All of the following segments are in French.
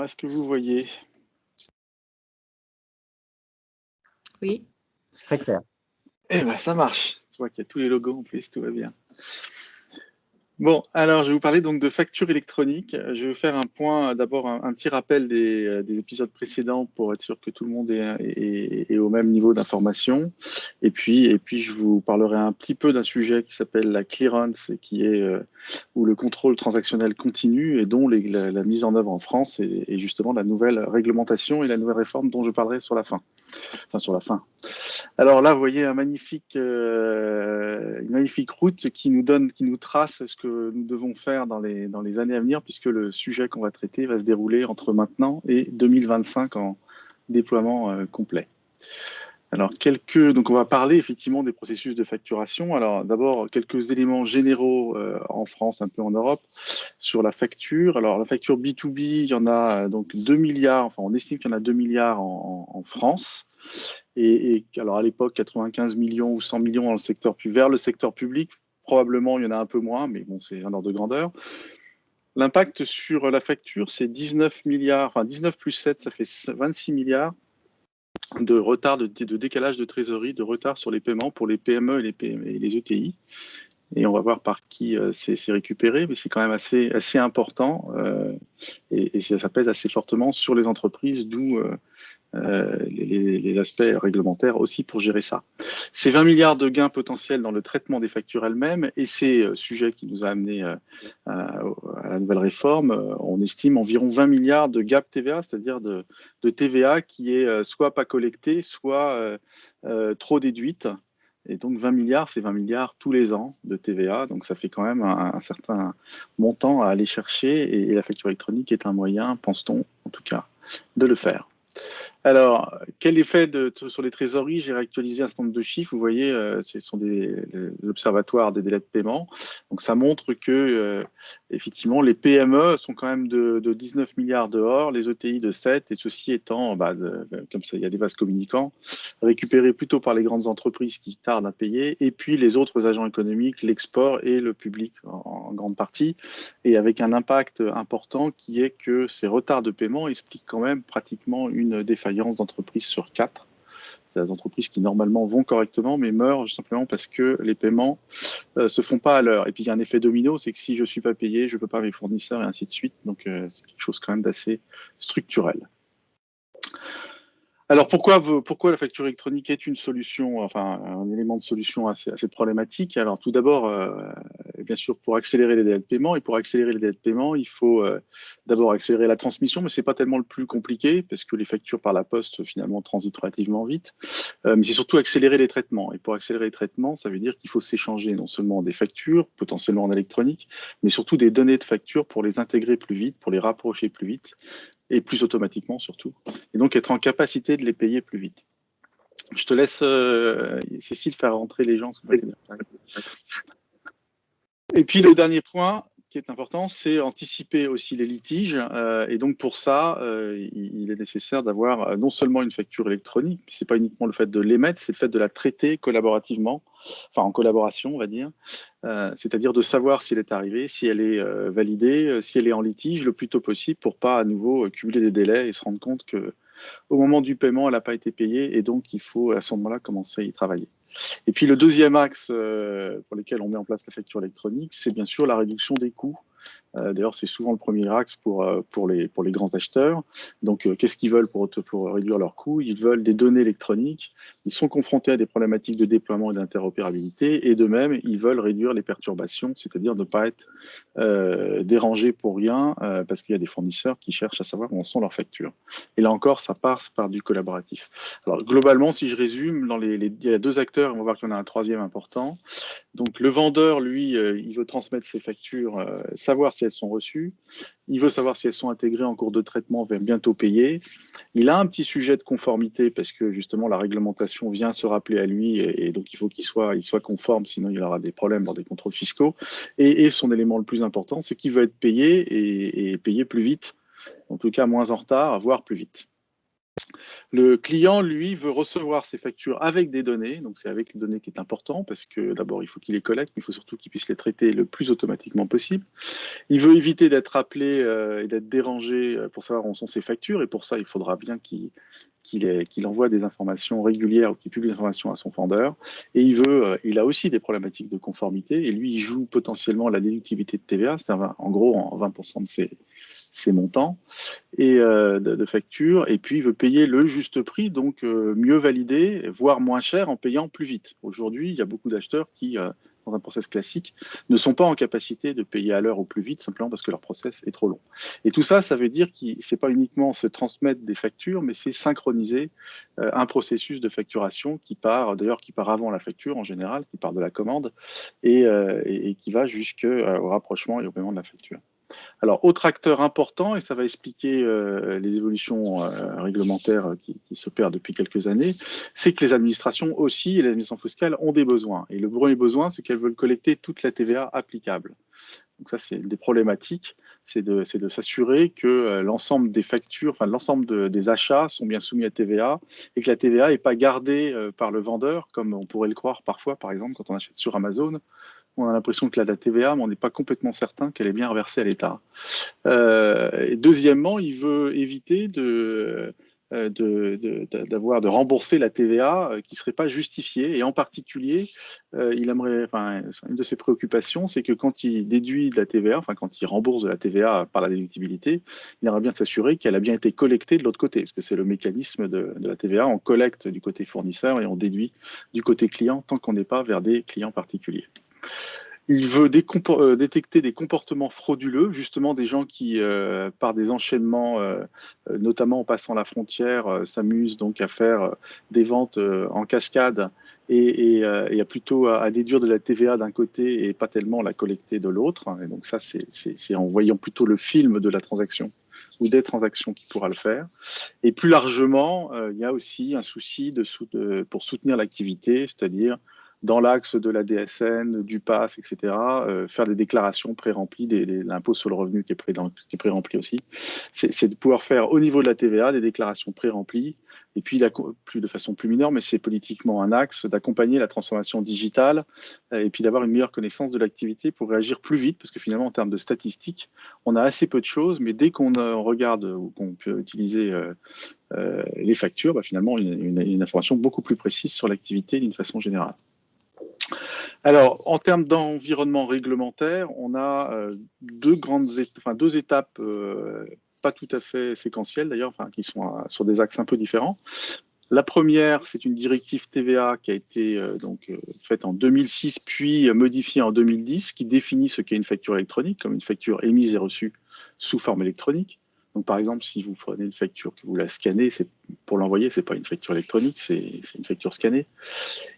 Est-ce que vous voyez? Oui. Très clair. Eh bien, ça marche. Je vois qu'il y a tous les logos en plus, tout va bien. Bon, alors je vais vous parler donc de facture électronique. Je vais faire un point, d'abord un petit rappel des épisodes précédents pour être sûr que tout le monde est au même niveau d'information. Et puis je vous parlerai un petit peu d'un sujet qui s'appelle la clearance, et qui est où le contrôle transactionnel continue et dont la mise en œuvre en France et justement la nouvelle réglementation et la nouvelle réforme dont je parlerai sur la fin. Enfin, sur la fin. Alors là, vous voyez une magnifique route qui nous trace ce que nous devons faire dans les années à venir, puisque le sujet qu'on va traiter va se dérouler entre maintenant et 2025 en déploiement complet. Alors, donc on va parler effectivement des processus de facturation. Alors d'abord, quelques éléments généraux en France, un peu en Europe, sur la facture. Alors la facture B2B, il y en a donc 2 milliards, enfin on estime qu'il y en a 2 milliards en France. Et alors à l'époque, 95 millions ou 100 millions dans le secteur public. Vers le secteur public, probablement il y en a un peu moins, mais bon, c'est un ordre de grandeur. L'impact sur la facture, c'est 19 milliards, enfin 19 plus 7, ça fait 26 milliards de retard, de décalage de trésorerie, de retard sur les paiements pour les PME et les ETI. Et on va voir par qui c'est récupéré, mais c'est quand même assez important et ça pèse assez fortement sur les entreprises, d'où les aspects réglementaires aussi pour gérer ça. C'est 20 milliards de gains potentiels dans le traitement des factures elles-mêmes, et c'est sujet qui nous a amené à la nouvelle réforme. On estime environ 20 milliards de gap TVA, c'est-à-dire de TVA qui est soit pas collectée, soit trop déduite. Et donc 20 milliards, c'est 20 milliards tous les ans de TVA, donc ça fait quand même un certain montant à aller chercher, et la facture électronique est un moyen, pense-t-on en tout cas, de le faire. Alors, quel effet sur les trésoreries? J'ai réactualisé un certain nombre de chiffres. Vous voyez, ce sont l'observatoire des délais de paiement. Donc, ça montre que, effectivement, les PME sont quand même de 19 milliards dehors, les ETI de 7, et ceci étant, comme ça, il y a des vases communicants, récupérés plutôt par les grandes entreprises qui tardent à payer, et puis les autres agents économiques, l'export et le public en grande partie, et avec un impact important qui est que ces retards de paiement expliquent quand même pratiquement une défaillance d'entreprises sur 4. C'est des entreprises qui normalement vont correctement, mais meurent simplement parce que les paiements se font pas à l'heure. Et puis il y a un effet domino, c'est que si je suis pas payé, je peux pas mes fournisseurs et ainsi de suite. Donc c'est quelque chose quand même d'assez structurel. Alors pourquoi la facture électronique est une solution, enfin un élément de solution à cette problématique? Alors tout d'abord, bien sûr, pour accélérer les délais de paiement, et pour accélérer les délais de paiement, il faut d'abord accélérer la transmission, mais c'est pas tellement le plus compliqué parce que les factures par la poste finalement transitent relativement vite. Mais c'est surtout accélérer les traitements. Et pour accélérer les traitements, ça veut dire qu'il faut s'échanger non seulement des factures, potentiellement en électronique, mais surtout des données de factures pour les intégrer plus vite, pour les rapprocher plus vite, et plus automatiquement surtout, et donc être en capacité de les payer plus vite. Je te laisse, Cécile, faire rentrer les gens. Et puis le dernier point qui est important, c'est anticiper aussi les litiges. Et donc pour ça, il est nécessaire d'avoir non seulement une facture électronique, mais ce n'est pas uniquement le fait de l'émettre, c'est le fait de la traiter collaborativement, enfin en collaboration, on va dire. C'est-à-dire de savoir si elle est arrivée, si elle est validée, si elle est en litige le plus tôt possible pour pas à nouveau cumuler des délais et se rendre compte que au moment du paiement, elle n'a pas été payée et donc il faut à ce moment-là commencer à y travailler. Et puis le deuxième axe pour lequel on met en place la facture électronique, c'est bien sûr la réduction des coûts. D'ailleurs, c'est souvent le premier axe pour les grands acheteurs. Donc, qu'est-ce qu'ils veulent pour réduire leurs coûts? Ils veulent des données électroniques. Ils sont confrontés à des problématiques de déploiement et d'interopérabilité. Et de même, ils veulent réduire les perturbations, c'est-à-dire ne pas être dérangés pour rien, parce qu'il y a des fournisseurs qui cherchent à savoir où en sont leurs factures. Et là encore, ça passe par du collaboratif. Alors, globalement, si je résume, il y a deux acteurs, on va voir qu'il y en a un troisième important. Donc le vendeur, lui, il veut transmettre ses factures, savoir si elles sont reçues. Il veut savoir si elles sont intégrées en cours de traitement, bientôt payées. Il a un petit sujet de conformité parce que justement la réglementation vient se rappeler à lui et donc il faut qu'il soit conforme, sinon il aura des problèmes dans des contrôles fiscaux. Et son élément le plus important, c'est qu'il veut être payé et payé plus vite, en tout cas moins en retard, voire plus vite. Le client, lui, veut recevoir ses factures avec des données, donc c'est avec les données qui est important, parce que d'abord, il faut qu'il les collecte, mais il faut surtout qu'il puisse les traiter le plus automatiquement possible. Il veut éviter d'être appelé et d'être dérangé pour savoir où sont ses factures, et pour ça, il faudra bien qu'il envoie des informations régulières ou qu'il publie des informations à son vendeur. Et il a aussi des problématiques de conformité, et lui, il joue potentiellement la déductibilité de TVA, c'est en gros en 20% de ses montants et de factures, et puis il veut payer le juste prix, donc mieux validé, voire moins cher en payant plus vite. Aujourd'hui, il y a beaucoup d'acheteurs qui, dans un process classique, ne sont pas en capacité de payer à l'heure ou plus vite, simplement parce que leur process est trop long. Et tout ça, ça veut dire que ce n'est pas uniquement se transmettre des factures, mais c'est synchroniser un processus de facturation qui part, d'ailleurs, qui part avant la facture en général, qui part de la commande, et qui va jusqu'au rapprochement et au paiement de la facture. Alors, autre acteur important, et ça va expliquer les évolutions réglementaires qui s'opèrent depuis quelques années, c'est que les administrations aussi, et les administrations fiscales, ont des besoins. Et le premier besoin, c'est qu'elles veulent collecter toute la TVA applicable. Donc ça, c'est des problématiques, c'est de s'assurer que l'ensemble des factures, enfin l'ensemble des achats sont bien soumis à TVA et que la TVA n'est pas gardée par le vendeur, comme on pourrait le croire parfois, par exemple, quand on achète sur Amazon. On a l'impression qu'il y a de la TVA, mais on n'est pas complètement certain qu'elle est bien reversée à l'État. Et deuxièmement, il veut éviter de rembourser la TVA qui ne serait pas justifiée. Et en particulier, une de ses préoccupations, c'est que quand il déduit de la TVA, enfin quand il rembourse de la TVA par la déductibilité, il aimerait bien s'assurer qu'elle a bien été collectée de l'autre côté, parce que c'est le mécanisme de la TVA. On collecte du côté fournisseur et on déduit du côté client tant qu'on n'est pas vers des clients particuliers. Il veut détecter des comportements frauduleux, justement des gens qui, par des enchaînements, notamment en passant la frontière, s'amusent donc à faire des ventes en cascade et plutôt à déduire de la TVA d'un côté et pas tellement la collecter de l'autre. Et donc ça, c'est en voyant plutôt le film de la transaction ou des transactions qui pourra le faire. Et plus largement, il y a aussi un souci pour soutenir l'activité, c'est-à-dire dans l'axe de la DSN, du PASS, etc., faire des déclarations pré-remplies, l'impôt sur le revenu qui est pré-rempli aussi. C'est de pouvoir faire au niveau de la TVA des déclarations pré-remplies, et puis de façon plus mineure, mais c'est politiquement un axe, d'accompagner la transformation digitale, et puis d'avoir une meilleure connaissance de l'activité pour réagir plus vite, parce que finalement, en termes de statistiques, on a assez peu de choses, mais dès qu'on regarde ou qu'on peut utiliser les factures, finalement, on a une information beaucoup plus précise sur l'activité d'une façon générale. Alors, en termes d'environnement réglementaire, on a deux étapes pas tout à fait séquentielles d'ailleurs, qui sont sur des axes un peu différents. La première, c'est une directive TVA qui a été faite en 2006, puis modifiée en 2010, qui définit ce qu'est une facture électronique, comme une facture émise et reçue sous forme électronique. Donc, par exemple, si vous prenez une facture, que vous la scannez, pour l'envoyer, ce n'est pas une facture électronique, c'est une facture scannée.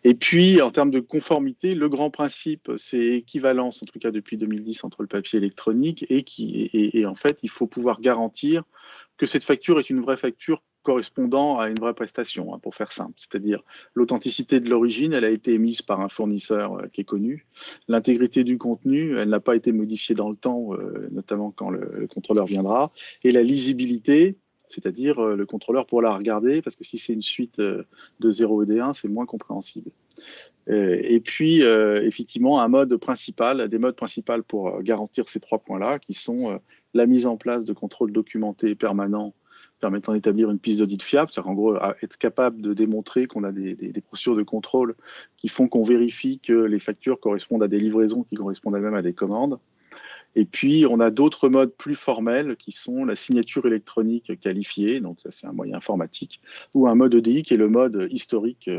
Et puis, en termes de conformité, le grand principe, c'est équivalence, en tout cas depuis 2010, entre le papier électronique et en fait, il faut pouvoir garantir que cette facture est une vraie facture correspondant à une vraie prestation, pour faire simple. C'est-à-dire l'authenticité de l'origine, elle a été émise par un fournisseur qui est connu. L'intégrité du contenu, elle n'a pas été modifiée dans le temps, notamment quand le contrôleur viendra. Et la lisibilité, c'est-à-dire le contrôleur pourra la regarder, parce que si c'est une suite de 0 et des 1, c'est moins compréhensible. Et puis, effectivement, des modes principaux pour garantir ces trois points-là, qui sont la mise en place de contrôles documentés permanents permettant d'établir une piste d'audit fiable, c'est-à-dire en gros être capable de démontrer qu'on a des procédures de contrôle qui font qu'on vérifie que les factures correspondent à des livraisons qui correspondent même à des commandes. Et puis, on a d'autres modes plus formels qui sont la signature électronique qualifiée, donc ça c'est un moyen informatique, ou un mode EDI qui est le mode historique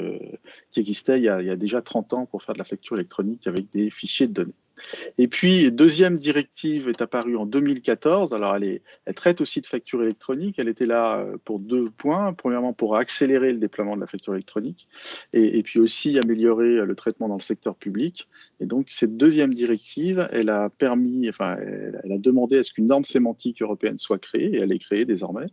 qui existait il y a déjà 30 ans pour faire de la facture électronique avec des fichiers de données. Et puis, deuxième directive est apparue en 2014. Alors, elle traite aussi de facture électronique. Elle était là pour deux points. Premièrement, pour accélérer le déploiement de la facture électronique et puis aussi améliorer le traitement dans le secteur public. Et donc, cette deuxième directive, elle a demandé à ce qu'une norme sémantique européenne soit créée, et elle est créée désormais,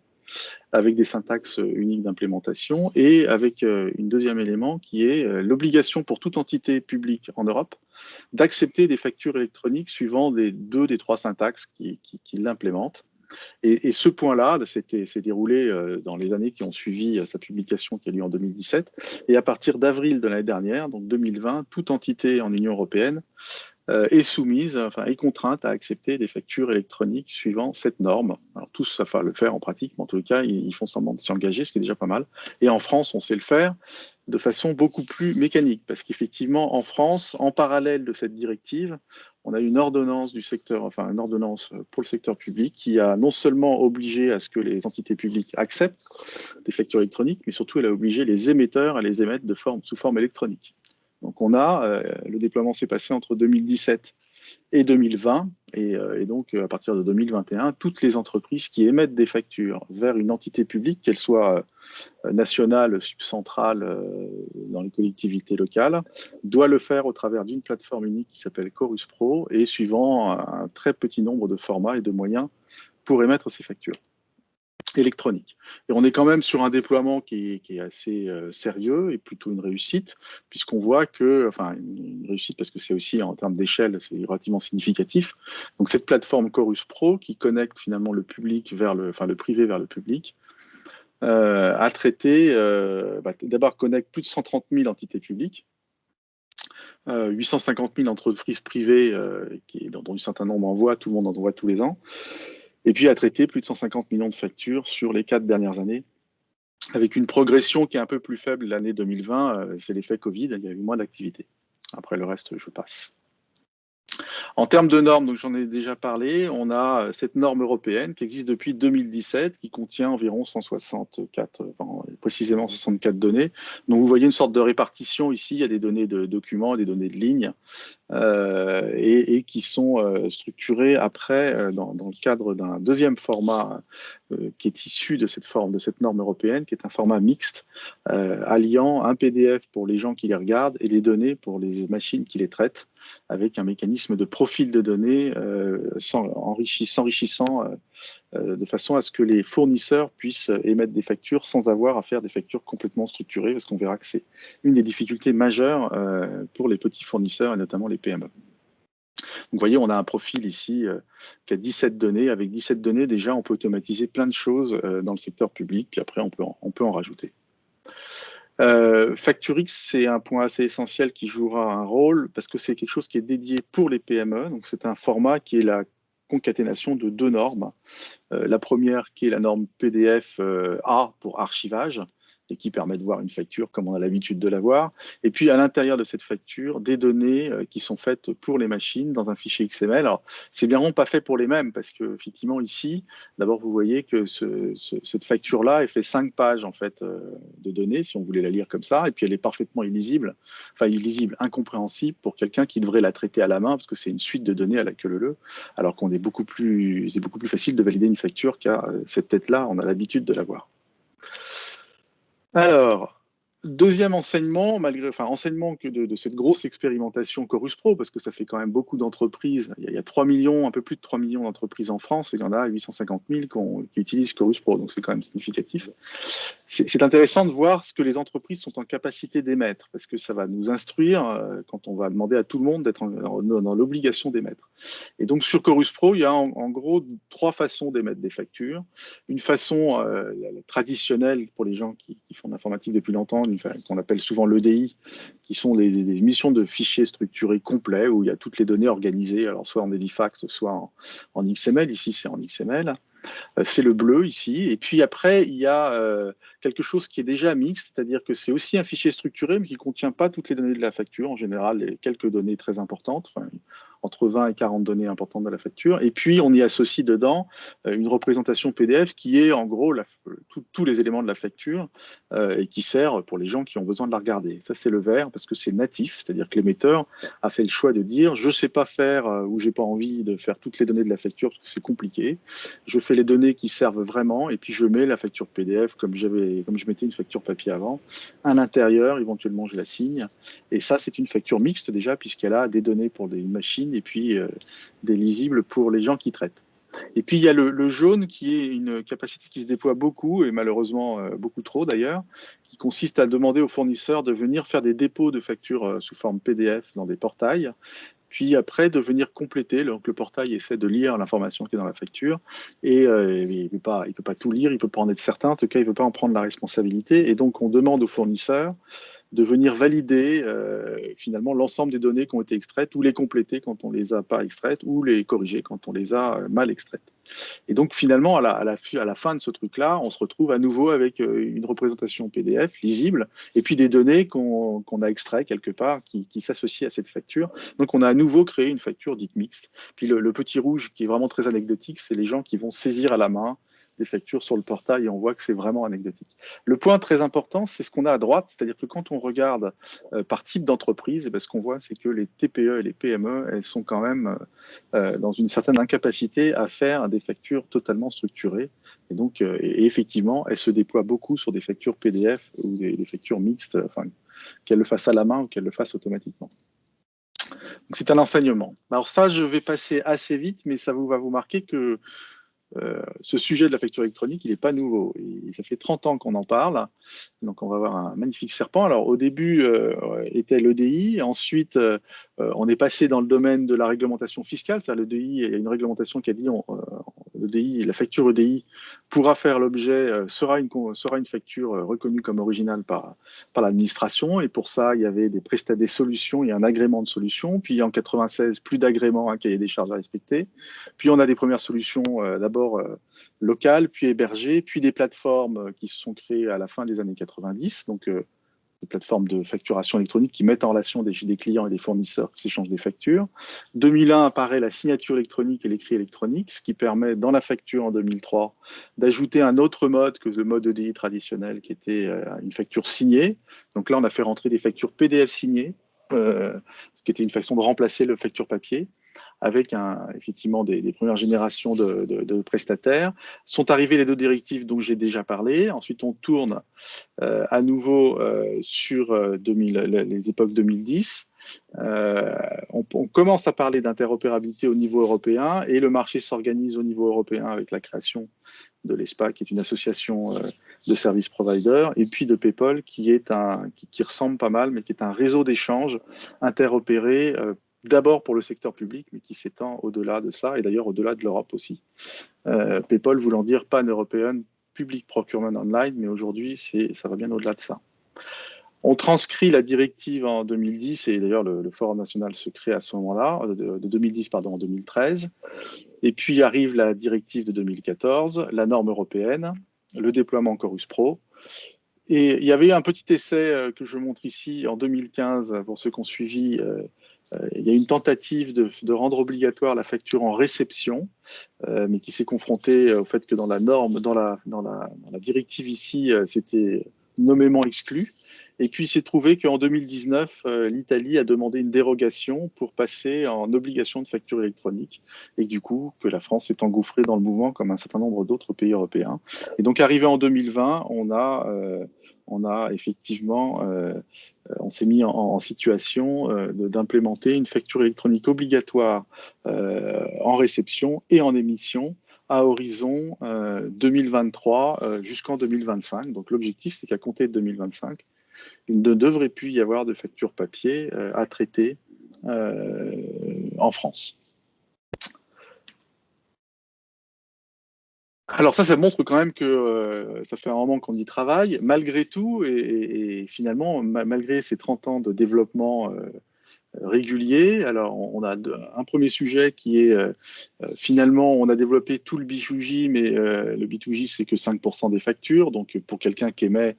avec des syntaxes uniques d'implémentation et avec une deuxième élément qui est l'obligation pour toute entité publique en Europe d'accepter des factures électroniques suivant deux des trois syntaxes qui l'implémentent. Et ce point-là s'est déroulé dans les années qui ont suivi sa publication qui a lieu en 2017. Et à partir d'avril de l'année dernière, donc 2020, toute entité en Union européenne est soumise, enfin est contrainte à accepter des factures électroniques suivant cette norme. Alors tous savent le faire en pratique, mais en tout cas, ils font semblant de s'y engager, ce qui est déjà pas mal. Et en France, on sait le faire de façon beaucoup plus mécanique, parce qu'effectivement, en France, en parallèle de cette directive, on a une ordonnance du secteur, enfin une ordonnance pour le secteur public qui a non seulement obligé à ce que les entités publiques acceptent des factures électroniques, mais surtout elle a obligé les émetteurs à les émettre sous forme électronique. Donc on a, le déploiement s'est passé entre 2017 et 2020, et donc à partir de 2021, toutes les entreprises qui émettent des factures vers une entité publique, qu'elle soit nationale, subcentrale, dans les collectivités locales, doit le faire au travers d'une plateforme unique qui s'appelle Chorus Pro, et suivant un très petit nombre de formats et de moyens pour émettre ces factures électronique. Et on est quand même sur un déploiement qui est assez sérieux et plutôt une réussite, puisqu'on voit que, enfin une réussite parce que c'est aussi en termes d'échelle, c'est relativement significatif. Donc cette plateforme Chorus Pro qui connecte finalement le public vers le privé vers le public, a traité, d'abord connecte plus de 130 000 entités publiques, 850 000 entreprises privées dont un certain nombre envoient, tout le monde en envoie tous les ans. Et puis a traité plus de 150 millions de factures sur les 4 dernières années, avec une progression qui est un peu plus faible l'année 2020, c'est l'effet Covid, il y a eu moins d'activité. Après le reste, je passe. En termes de normes, donc j'en ai déjà parlé, on a cette norme européenne qui existe depuis 2017, qui contient environ 164, précisément 64 données. Donc vous voyez une sorte de répartition ici, il y a des données de documents, des données de lignes, et qui sont structurées après dans le cadre d'un deuxième format qui est issu de cette norme européenne, qui est un format mixte, alliant un PDF pour les gens qui les regardent et des données pour les machines qui les traitent, avec un mécanisme de profil de données s'enrichissant de façon à ce que les fournisseurs puissent émettre des factures sans avoir à faire des factures complètement structurées, parce qu'on verra que c'est une des difficultés majeures pour les petits fournisseurs et notamment les PME. Donc vous voyez, on a un profil ici qui a 17 données. Avec 17 données, déjà, on peut automatiser plein de choses dans le secteur public, puis après, on peut en rajouter. Facturix, c'est un point assez essentiel qui jouera un rôle parce que c'est quelque chose qui est dédié pour les PME. Donc c'est un format qui est la concaténation de deux normes. La première qui est la norme PDF A pour archivage, et qui permet de voir une facture comme on a l'habitude de la voir. Et puis à l'intérieur de cette facture, des données qui sont faites pour les machines dans un fichier XML. Alors c'est bien rond pas fait pour les mêmes, parce que effectivement ici, d'abord vous voyez que cette facture-là, elle fait 5 pages en fait de données, si on voulait la lire comme ça, et puis elle est parfaitement illisible, incompréhensible pour quelqu'un qui devrait la traiter à la main, parce que c'est une suite de données à la queue leu, alors qu'on est beaucoup plus facile de valider une facture car cette tête-là, on a l'habitude de la voir. Alors, deuxième enseignement, enseignement de cette grosse expérimentation Chorus Pro, parce que ça fait quand même beaucoup d'entreprises. Il y a 3 millions, un peu plus de 3 millions d'entreprises en France, et il y en a 850 000 qui utilisent Chorus Pro, donc c'est quand même significatif. C'est intéressant de voir ce que les entreprises sont en capacité d'émettre, parce que ça va nous instruire quand on va demander à tout le monde d'être dans l'obligation d'émettre. Et donc sur Chorus Pro, il y a en gros 3 façons d'émettre des factures. Une façon traditionnelle pour les gens qui font de l'informatique depuis longtemps, qu'on appelle souvent l'EDI, qui sont des missions de fichiers structurés complets où il y a toutes les données organisées, alors soit en Edifact, soit en XML. Ici, c'est en XML. C'est le bleu ici. Et puis après, il y a quelque chose qui est déjà mixte, c'est-à-dire que c'est aussi un fichier structuré, mais qui ne contient pas toutes les données de la facture. En général, quelques données très importantes, entre 20 et 40 données importantes de la facture. Et puis, on y associe dedans une représentation PDF qui est en gros tous les éléments de la facture et qui sert pour les gens qui ont besoin de la regarder. Ça, c'est le vert parce que c'est natif, c'est-à-dire que l'émetteur a fait le choix de dire je ne sais pas faire ou j'ai pas envie de faire toutes les données de la facture parce que c'est compliqué. Je fais les données qui servent vraiment et puis je mets la facture PDF comme je mettais une facture papier avant. À l'intérieur, éventuellement, je la signe. Et ça, c'est une facture mixte déjà puisqu'elle a des données pour des machines et puis des lisibles pour les gens qui traitent. Et puis il y a le jaune qui est une capacité qui se déploie beaucoup et malheureusement beaucoup trop d'ailleurs, qui consiste à demander aux fournisseurs de venir faire des dépôts de factures sous forme PDF dans des portails puis après de venir compléter. Donc le portail essaie de lire l'information qui est dans la facture, et il ne peut pas tout lire, il ne peut pas en être certain, en tout cas il ne veut pas en prendre la responsabilité, et donc on demande aux fournisseurs de venir valider finalement l'ensemble des données qui ont été extraites, ou les compléter quand on ne les a pas extraites, ou les corriger quand on les a mal extraites. Et donc finalement, à la fin de ce truc-là, on se retrouve à nouveau avec une représentation PDF lisible, et puis des données qu'on a extraites quelque part, qui s'associent à cette facture. Donc on a à nouveau créé une facture dite mixte. Puis le petit rouge qui est vraiment très anecdotique, c'est les gens qui vont saisir à la main des factures sur le portail, et on voit que c'est vraiment anecdotique. Le point très important, c'est ce qu'on a à droite, c'est-à-dire que quand on regarde par type d'entreprise, ce qu'on voit, c'est que les TPE et les PME, elles sont quand même dans une certaine incapacité à faire des factures totalement structurées. Et donc, et effectivement, elles se déploient beaucoup sur des factures PDF ou des factures mixtes, enfin, qu'elles le fassent à la main ou qu'elles le fassent automatiquement. Donc, c'est un enseignement. Alors ça, je vais passer assez vite, mais ça va vous marquer que ce sujet de la facture électronique, il n'est pas nouveau. Et ça fait 30 ans qu'on en parle. Donc, on va avoir un magnifique serpent. Alors, au début, était l'EDI. Ensuite, on est passé dans le domaine de la réglementation fiscale. C'est-à-dire l'EDI, il y a une réglementation qui a dit l'EDI, la facture EDI pourra faire l'objet, sera une facture reconnue comme originale par l'administration. Et pour ça, il y avait des solutions et un agrément de solutions. Puis en 96, plus d'agrément, un cahier des charges à respecter. Puis on a des premières solutions d'abord locales, puis hébergées, puis des plateformes qui se sont créées à la fin des années 90, donc des plateformes de facturation électronique qui mettent en relation des clients et des fournisseurs qui s'échangent des factures. 2001 apparaît la signature électronique et l'écrit électronique, ce qui permet dans la facture en 2003 d'ajouter un autre mode que le mode EDI traditionnel qui était une facture signée. Donc là, on a fait rentrer des factures PDF signées, ce qui était une façon de remplacer le facture papier, avec effectivement des premières générations de prestataires. Sont arrivées les deux directives dont j'ai déjà parlé. Ensuite, on tourne à nouveau sur les époques 2010. On commence à parler d'interopérabilité au niveau européen, et le marché s'organise au niveau européen avec la création de l'ESPA, qui est une association de service providers, et puis de PayPal, qui ressemble pas mal, mais qui est un réseau d'échanges interopérés, d'abord pour le secteur public, mais qui s'étend au-delà de ça, et d'ailleurs au-delà de l'Europe aussi. PayPal voulant dire Pan-European Public Procurement Online, mais aujourd'hui, ça va bien au-delà de ça. On transcrit la directive en 2010, et d'ailleurs le Forum national se crée à ce moment-là, de 2010 en 2013. Et puis arrive la directive de 2014, la norme européenne, le déploiement Chorus Pro. Et il y avait un petit essai que je montre ici en 2015, pour ceux qui ont suivi. Il y a une tentative de rendre obligatoire la facture en réception, mais qui s'est confrontée au fait que dans la norme, dans la directive ici, c'était nommément exclu. Et puis, il s'est trouvé qu'en 2019, l'Italie a demandé une dérogation pour passer en obligation de facture électronique, et du coup, que la France s'est engouffrée dans le mouvement comme un certain nombre d'autres pays européens. Et donc, arrivé en 2020, on a effectivement, on s'est mis en situation d'implémenter une facture électronique obligatoire en réception et en émission à horizon 2023 jusqu'en 2025. Donc, l'objectif, c'est qu'à compter de 2025, il ne devrait plus y avoir de facture papier à traiter en France. Alors ça montre quand même que ça fait un moment qu'on y travaille, malgré tout, et finalement, malgré ces 30 ans de développement régulier. Alors, on a un premier sujet qui est, finalement, on a développé tout le B2J, mais le B2J, c'est que 5% des factures. Donc, pour quelqu'un qui émet,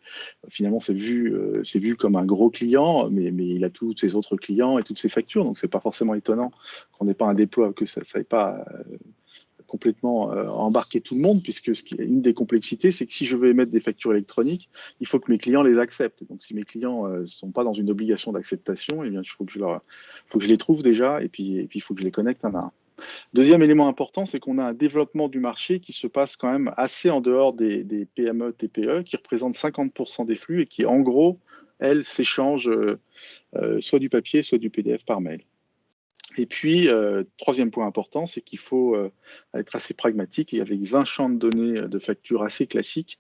finalement, c'est vu comme un gros client, mais il a tous ses autres clients et toutes ses factures. Donc, c'est pas forcément étonnant qu'on n'ait pas un déploiement, que ça n'ait pas complètement embarquer tout le monde, puisque une des complexités, c'est que si je veux émettre des factures électroniques, il faut que mes clients les acceptent. Donc, si mes clients ne sont pas dans une obligation d'acceptation, eh bien, il faut que je les trouve déjà, et puis il faut que je les connecte un à un. Deuxième élément important, c'est qu'on a un développement du marché qui se passe quand même assez en dehors des PME, TPE, qui représentent 50% des flux et qui, en gros, elles s'échangent soit du papier, soit du PDF par mail. Et puis, troisième point important, c'est qu'il faut être assez pragmatique, et avec 20 champs de données de factures assez classiques,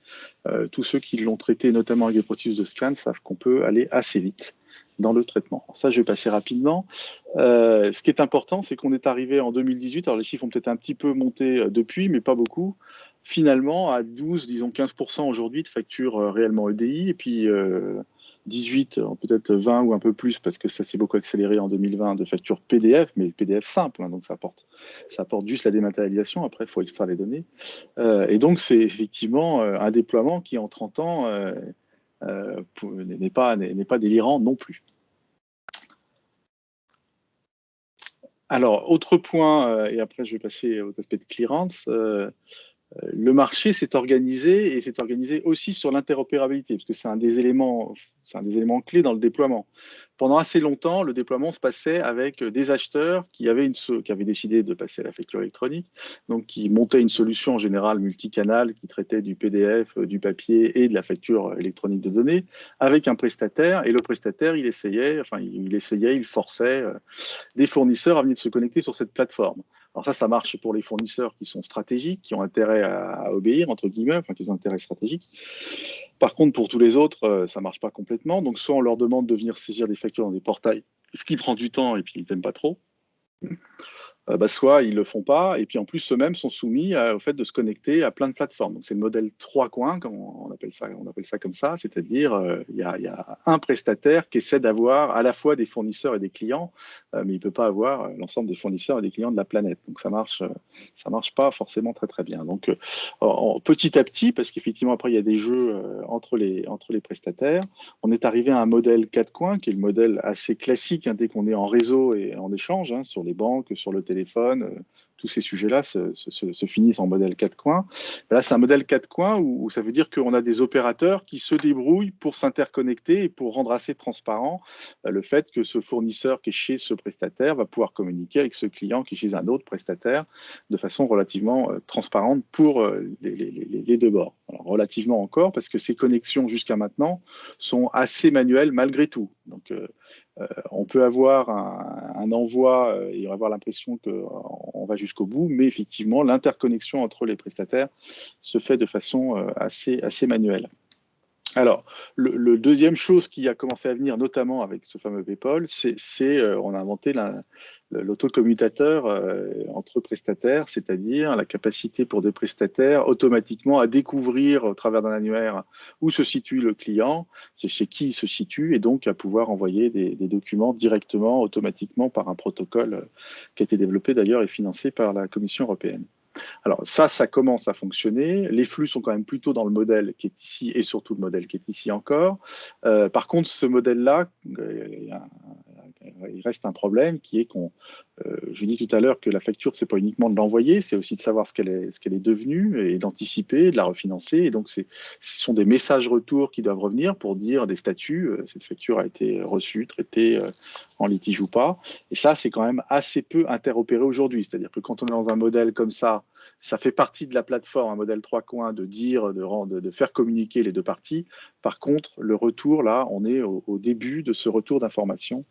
tous ceux qui l'ont traité, notamment avec des processus de scan, savent qu'on peut aller assez vite. dans le traitement. Alors ça, je vais passer rapidement. Ce qui est important, c'est qu'on est arrivé en 2018, alors les chiffres ont peut-être un petit peu monté depuis, mais pas beaucoup, finalement à 12, disons 15% aujourd'hui de factures réellement EDI, et puis 18, peut-être 20 ou un peu plus, parce que ça s'est beaucoup accéléré en 2020, de factures PDF, mais PDF simple, hein, donc ça apporte juste la dématérialisation, après il faut extraire les données. Et donc c'est effectivement un déploiement qui en 30 ans n'est pas délirant non plus. Alors, autre point, et après je vais passer aux aspects de clearance, le marché s'est organisé et s'est organisé aussi sur l'interopérabilité, parce que c'est un des éléments clés dans le déploiement. Pendant assez longtemps, le déploiement se passait avec des acheteurs qui avaient décidé de passer à la facture électronique, donc qui montaient une solution en général multicanal qui traitait du PDF, du papier et de la facture électronique de données, avec un prestataire, et le prestataire, il forçait des fournisseurs à venir se connecter sur cette plateforme. Alors ça marche pour les fournisseurs qui sont stratégiques, qui ont intérêt à obéir, entre guillemets, enfin qui ont intérêt stratégique. Par contre, pour tous les autres, ça ne marche pas complètement. Donc soit on leur demande de venir saisir des factures dans des portails, ce qui prend du temps et puis ils n'aiment pas trop. Soit ils ne le font pas, et puis en plus eux-mêmes sont soumis au fait de se connecter à plein de plateformes. Donc c'est le modèle 3 coins, comme on appelle ça comme ça, c'est-à-dire il y a un prestataire qui essaie d'avoir à la fois des fournisseurs et des clients, mais il ne peut pas avoir l'ensemble des fournisseurs et des clients de la planète. Donc ça marche pas forcément très très bien. Donc petit à petit, parce qu'effectivement après il y a des jeux entre les prestataires, on est arrivé à un modèle 4 coins qui est le modèle assez classique dès qu'on est en réseau et en échange, sur les banques, sur le téléphone, tous ces sujets-là se finissent en modèle 4 coins. Là, c'est un modèle 4 coins où ça veut dire qu'on a des opérateurs qui se débrouillent pour s'interconnecter et pour rendre assez transparent le fait que ce fournisseur qui est chez ce prestataire va pouvoir communiquer avec ce client qui est chez un autre prestataire de façon relativement transparente pour les deux bords. Alors, relativement encore, parce que ces connexions jusqu'à maintenant sont assez manuelles malgré tout. Donc, on peut avoir un envoi et avoir l'impression qu'on va jusqu'au bout, mais effectivement, l'interconnexion entre les prestataires se fait de façon assez manuelle. Alors, le deuxième chose qui a commencé à venir, notamment avec ce fameux PayPal, on a inventé l'autocommutateur entre prestataires, c'est-à-dire la capacité pour des prestataires automatiquement à découvrir au travers d'un annuaire où se situe le client, chez qui il se situe, et donc à pouvoir envoyer des documents directement, automatiquement par un protocole qui a été développé d'ailleurs et financé par la Commission européenne. Alors ça commence à fonctionner. Les flux sont quand même plutôt dans le modèle qui est ici et surtout le modèle qui est ici encore. Par contre, ce modèle-là, il reste un problème qui est je dis tout à l'heure que la facture, c'est pas uniquement de l'envoyer, c'est aussi de savoir ce qu'elle est devenue et d'anticiper, de la refinancer. Et donc, ce sont des messages retours qui doivent revenir pour dire des statuts, cette facture a été reçue, traitée en litige ou pas. Et ça, c'est quand même assez peu interopéré aujourd'hui. C'est-à-dire que quand on est dans un modèle comme ça fait partie de la plateforme, un modèle 3 coins, de faire communiquer les deux parties. Par contre, le retour, là, on est au début de ce retour d'information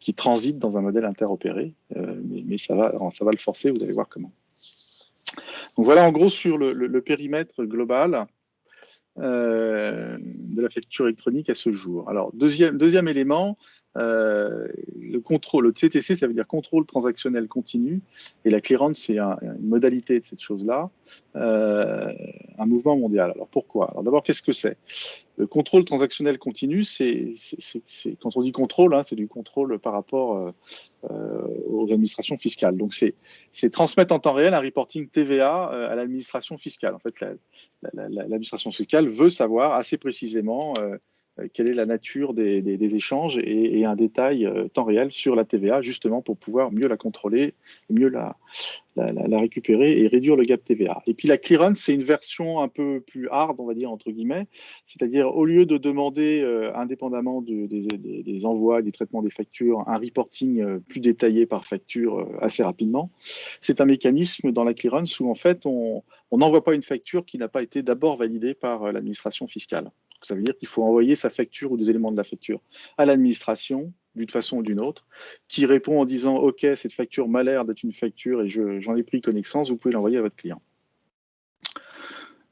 qui transite dans un modèle interopéré, mais ça va le forcer, vous allez voir comment. Donc voilà en gros sur le périmètre global de la facture électronique à ce jour. Alors deuxième élément, le contrôle, le CTC, ça veut dire contrôle transactionnel continu, et la clearance, c'est une modalité de cette chose-là, un mouvement mondial. Alors pourquoi? Alors d'abord, qu'est-ce que c'est? Le contrôle transactionnel continu, quand on dit contrôle, c'est du contrôle par rapport aux administrations fiscales. Donc c'est transmettre en temps réel un reporting TVA à l'administration fiscale. En fait, l'administration fiscale veut savoir assez précisément quelle est la nature des échanges et un détail temps réel sur la TVA, justement pour pouvoir mieux la contrôler, mieux la récupérer et réduire le gap TVA. Et puis la clearance, c'est une version un peu plus hard, on va dire, entre guillemets, c'est-à-dire au lieu de demander, indépendamment des envois, du traitement des factures, un reporting plus détaillé par facture assez rapidement, c'est un mécanisme dans la clearance où en fait on n'envoie pas une facture qui n'a pas été d'abord validée par l'administration fiscale. Ça veut dire qu'il faut envoyer sa facture ou des éléments de la facture à l'administration, d'une façon ou d'une autre, qui répond en disant « Ok, cette facture m'a l'air d'être une facture et j'en ai pris connaissance, vous pouvez l'envoyer à votre client ».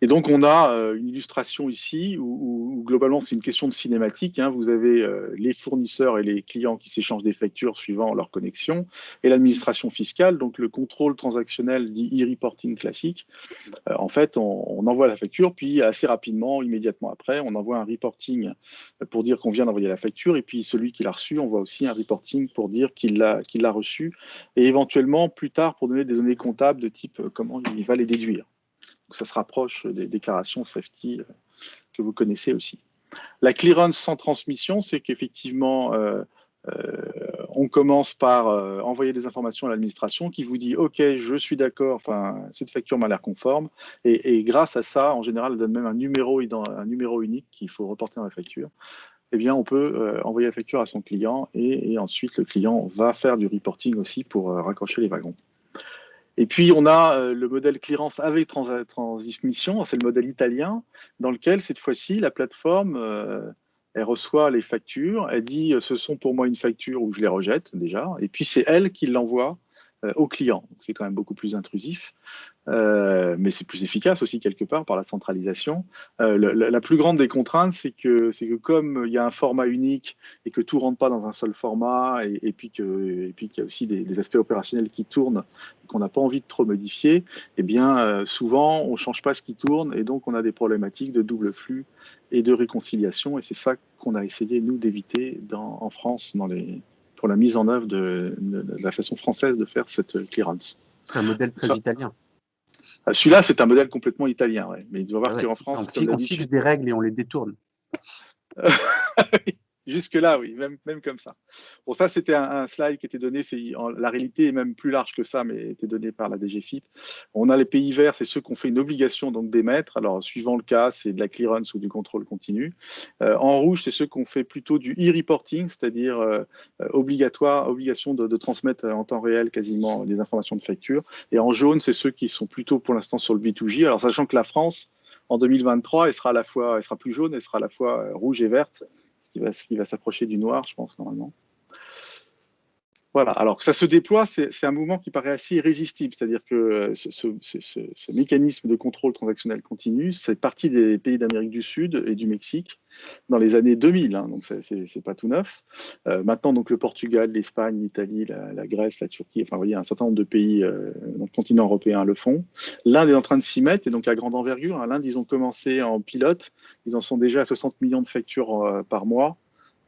Et donc, on a une illustration ici où globalement, c'est une question de cinématique. Hein. Vous avez les fournisseurs et les clients qui s'échangent des factures suivant leur connexion et l'administration fiscale, donc le contrôle transactionnel dit e-reporting classique. En fait, on envoie la facture, puis assez rapidement, immédiatement après, on envoie un reporting pour dire qu'on vient d'envoyer la facture, et puis celui qui l'a reçu, on voit aussi un reporting pour dire qu'il l'a reçu, et éventuellement, plus tard, pour donner des données comptables de type comment il va les déduire. Donc, ça se rapproche des déclarations safety que vous connaissez aussi. La clearance sans transmission, c'est qu'effectivement, on commence par envoyer des informations à l'administration qui vous dit « Ok, je suis d'accord, enfin, cette facture m'a l'air conforme ». Et grâce à ça, en général, elle donne même un numéro unique qu'il faut reporter dans la facture. Eh bien, on peut envoyer la facture à son client et ensuite, le client va faire du reporting aussi pour raccrocher les wagons. Et puis, on a le modèle clearance avec transmission, c'est le modèle italien, dans lequel, cette fois-ci, la plateforme, elle reçoit les factures, elle dit « ce sont pour moi une facture » ou « je les rejette déjà », et puis c'est elle qui l'envoie au client. C'est quand même beaucoup plus intrusif. Mais c'est plus efficace aussi quelque part par la centralisation. La plus grande des contraintes, c'est que comme il y a un format unique et que tout rentre pas dans un seul format, et puis qu'il y a aussi des aspects opérationnels qui tournent et qu'on n'a pas envie de trop modifier, eh bien souvent on change pas ce qui tourne et donc on a des problématiques de double flux et de réconciliation. Et c'est ça qu'on a essayé nous d'éviter en France pour la mise en œuvre de la façon française de faire cette clearance. C'est un modèle très italien. Celui-là, c'est un modèle complètement italien, ouais. Mais il doit voir Ouais, qu'en France, on fixe des règles et on les détourne. Jusque-là, oui, même comme ça. Bon, ça, c'était un slide qui était donné. La réalité est même plus large que ça, mais était donnée par la DGFiP. On a les pays verts, c'est ceux qui ont fait une obligation donc d'émettre. Alors, suivant le cas, c'est de la clearance ou du contrôle continu. En rouge, c'est ceux qui ont fait plutôt du e-reporting, c'est-à-dire obligation de transmettre en temps réel quasiment des informations de facture. Et en jaune, c'est ceux qui sont plutôt pour l'instant sur le B2J. Alors, sachant que la France, en 2023, elle sera plus jaune, elle sera à la fois rouge et verte, ce qui va s'approcher du noir, je pense, normalement. Voilà, alors que ça se déploie, c'est un mouvement qui paraît assez irrésistible, c'est-à-dire que ce mécanisme de contrôle transactionnel continu, c'est parti des pays d'Amérique du Sud et du Mexique dans les années 2000, hein, donc c'est pas tout neuf. Maintenant, donc, le Portugal, l'Espagne, l'Italie, la Grèce, la Turquie, enfin, vous voyez, un certain nombre de pays dans le continent européen le font. L'Inde est en train de s'y mettre, et donc à grande envergure. Hein, l'Inde, ils ont commencé en pilote, ils en sont déjà à 60 millions de factures par mois.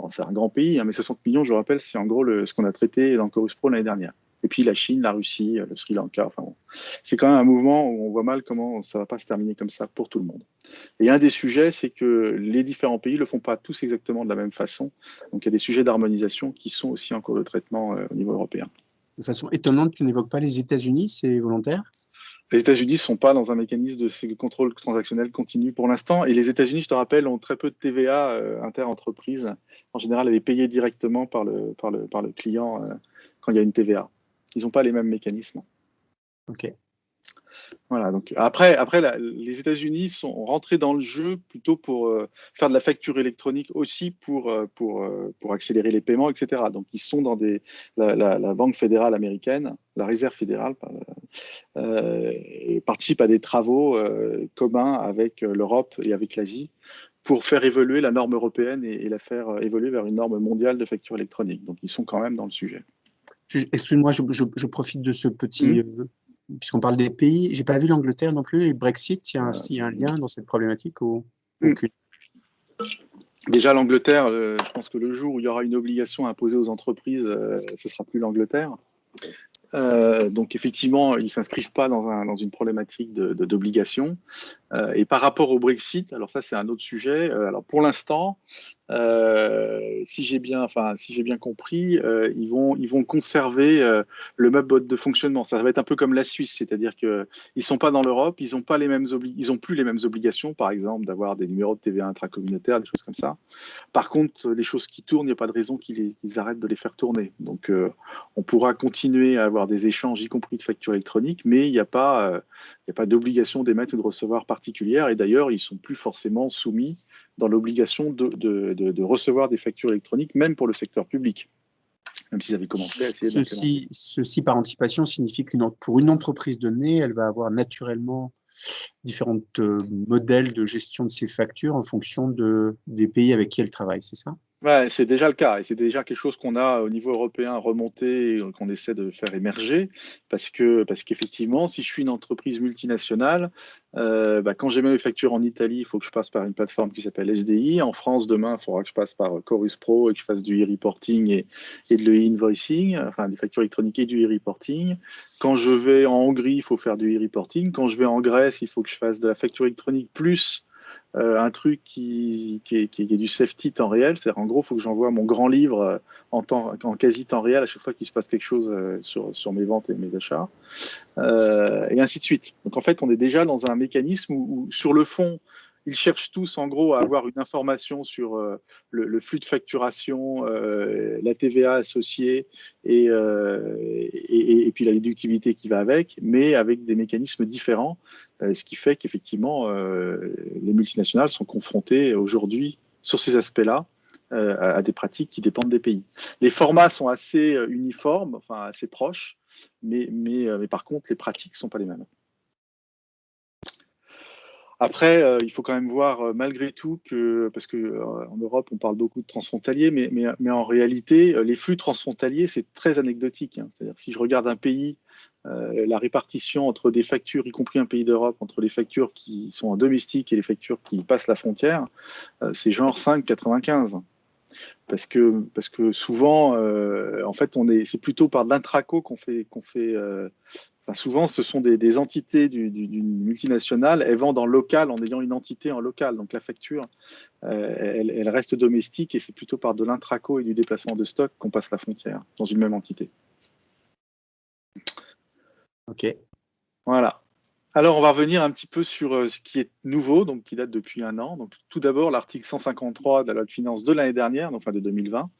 Bon, c'est un grand pays, hein, mais 60 millions, je vous rappelle, c'est en gros ce qu'on a traité dans Chorus Pro l'année dernière. Et puis la Chine, la Russie, le Sri Lanka, enfin bon. C'est quand même un mouvement où on voit mal comment ça ne va pas se terminer comme ça pour tout le monde. Et un des sujets, c'est que les différents pays ne le font pas tous exactement de la même façon. Donc il y a des sujets d'harmonisation qui sont aussi en cours de traitement au niveau européen. De façon étonnante, tu n'évoques pas les États-Unis, c'est volontaire? Les États-Unis ne sont pas dans un mécanisme de contrôle transactionnel continu pour l'instant. Et les États-Unis, je te rappelle, ont très peu de TVA inter-entreprise. En général, elle est payée directement par le client quand il y a une TVA. Ils n'ont pas les mêmes mécanismes. Ok. Voilà, donc après les États-Unis sont rentrés dans le jeu plutôt pour faire de la facture électronique aussi pour accélérer les paiements, etc. Donc ils sont dans la Banque fédérale américaine, la Réserve fédérale, et participent à des travaux communs avec l'Europe et avec l'Asie pour faire évoluer la norme européenne et la faire évoluer vers une norme mondiale de facture électronique. Donc ils sont quand même dans le sujet. Excuse-moi, je profite de ce petit... puisqu'on parle des pays, j'ai pas vu l'Angleterre non plus, et le Brexit, il y a un lien dans cette problématique ou aucune? Déjà, l'Angleterre, je pense que le jour où il y aura une obligation imposée aux entreprises, ce sera plus l'Angleterre. Donc effectivement, ils ne s'inscrivent pas dans une problématique d'obligation. Et par rapport au Brexit, alors ça c'est un autre sujet. Alors pour l'instant, si j'ai bien compris, ils vont conserver le même mode de fonctionnement. Ça va être un peu comme la Suisse, c'est-à-dire qu'ils sont pas dans l'Europe, ils ont plus les mêmes obligations, par exemple d'avoir des numéros de TVA intracommunautaires, des choses comme ça. Par contre, les choses qui tournent, il n'y a pas de raison qu'ils arrêtent de les faire tourner. Donc, on pourra continuer à avoir des échanges, y compris de factures électroniques, mais il n'y a pas d'obligation d'émettre ou de recevoir particulière. Et d'ailleurs, ils ne sont plus forcément soumis dans l'obligation de recevoir des factures électroniques, même pour le secteur public. même s'ils avaient commencé à essayer d'implémenter. Ceci, par anticipation, signifie pour une entreprise donnée, elle va avoir naturellement différents modèles de gestion de ses factures en fonction des pays avec qui elle travaille, c'est ça? Ouais, c'est déjà le cas et c'est déjà quelque chose qu'on a au niveau européen remonté, et qu'on essaie de faire émerger parce qu'effectivement, si je suis une entreprise multinationale, quand j'ai mes factures en Italie, il faut que je passe par une plateforme qui s'appelle SDI. En France, demain, il faudra que je passe par Chorus Pro et que je fasse du e-reporting et de l'e-invoicing, enfin des factures électroniques et du e-reporting. Quand je vais en Hongrie, il faut faire du e-reporting. Quand je vais en Grèce, il faut que je fasse de la facture électronique plus un truc qui est du safety temps réel. C'est-à-dire, en gros, il faut que j'envoie mon grand livre en quasi temps réel à chaque fois qu'il se passe quelque chose sur mes ventes et mes achats, et ainsi de suite. Donc, en fait, on est déjà dans un mécanisme où sur le fond, ils cherchent tous, en gros, à avoir une information sur le flux de facturation, la TVA associée et puis la déductibilité qui va avec, mais avec des mécanismes différents, ce qui fait qu'effectivement, les multinationales sont confrontées aujourd'hui, sur ces aspects-là, à des pratiques qui dépendent des pays. Les formats sont assez uniformes, enfin assez proches, mais par contre, les pratiques ne sont pas les mêmes. Après, il faut quand même voir malgré tout parce qu'en Europe, on parle beaucoup de transfrontaliers, mais en réalité, les flux transfrontaliers, c'est très anecdotique, hein. C'est-à-dire, si je regarde un pays, la répartition entre des factures, y compris un pays d'Europe, entre les factures qui sont en domestique et les factures qui passent la frontière, c'est genre 5,95. Parce que souvent, en fait, c'est plutôt par de l'intraco qu'on fait. Enfin, souvent, ce sont des entités d'une multinationale. Elles vendent en local en ayant une entité en local. Donc la facture, elle reste domestique et c'est plutôt par de l'intraco et du déplacement de stock qu'on passe la frontière dans une même entité. Ok. Voilà. Alors, on va revenir un petit peu sur ce qui est nouveau, donc qui date depuis 1 an. Donc, tout d'abord, l'article 153 de la loi de finances de l'année dernière, enfin de 2020,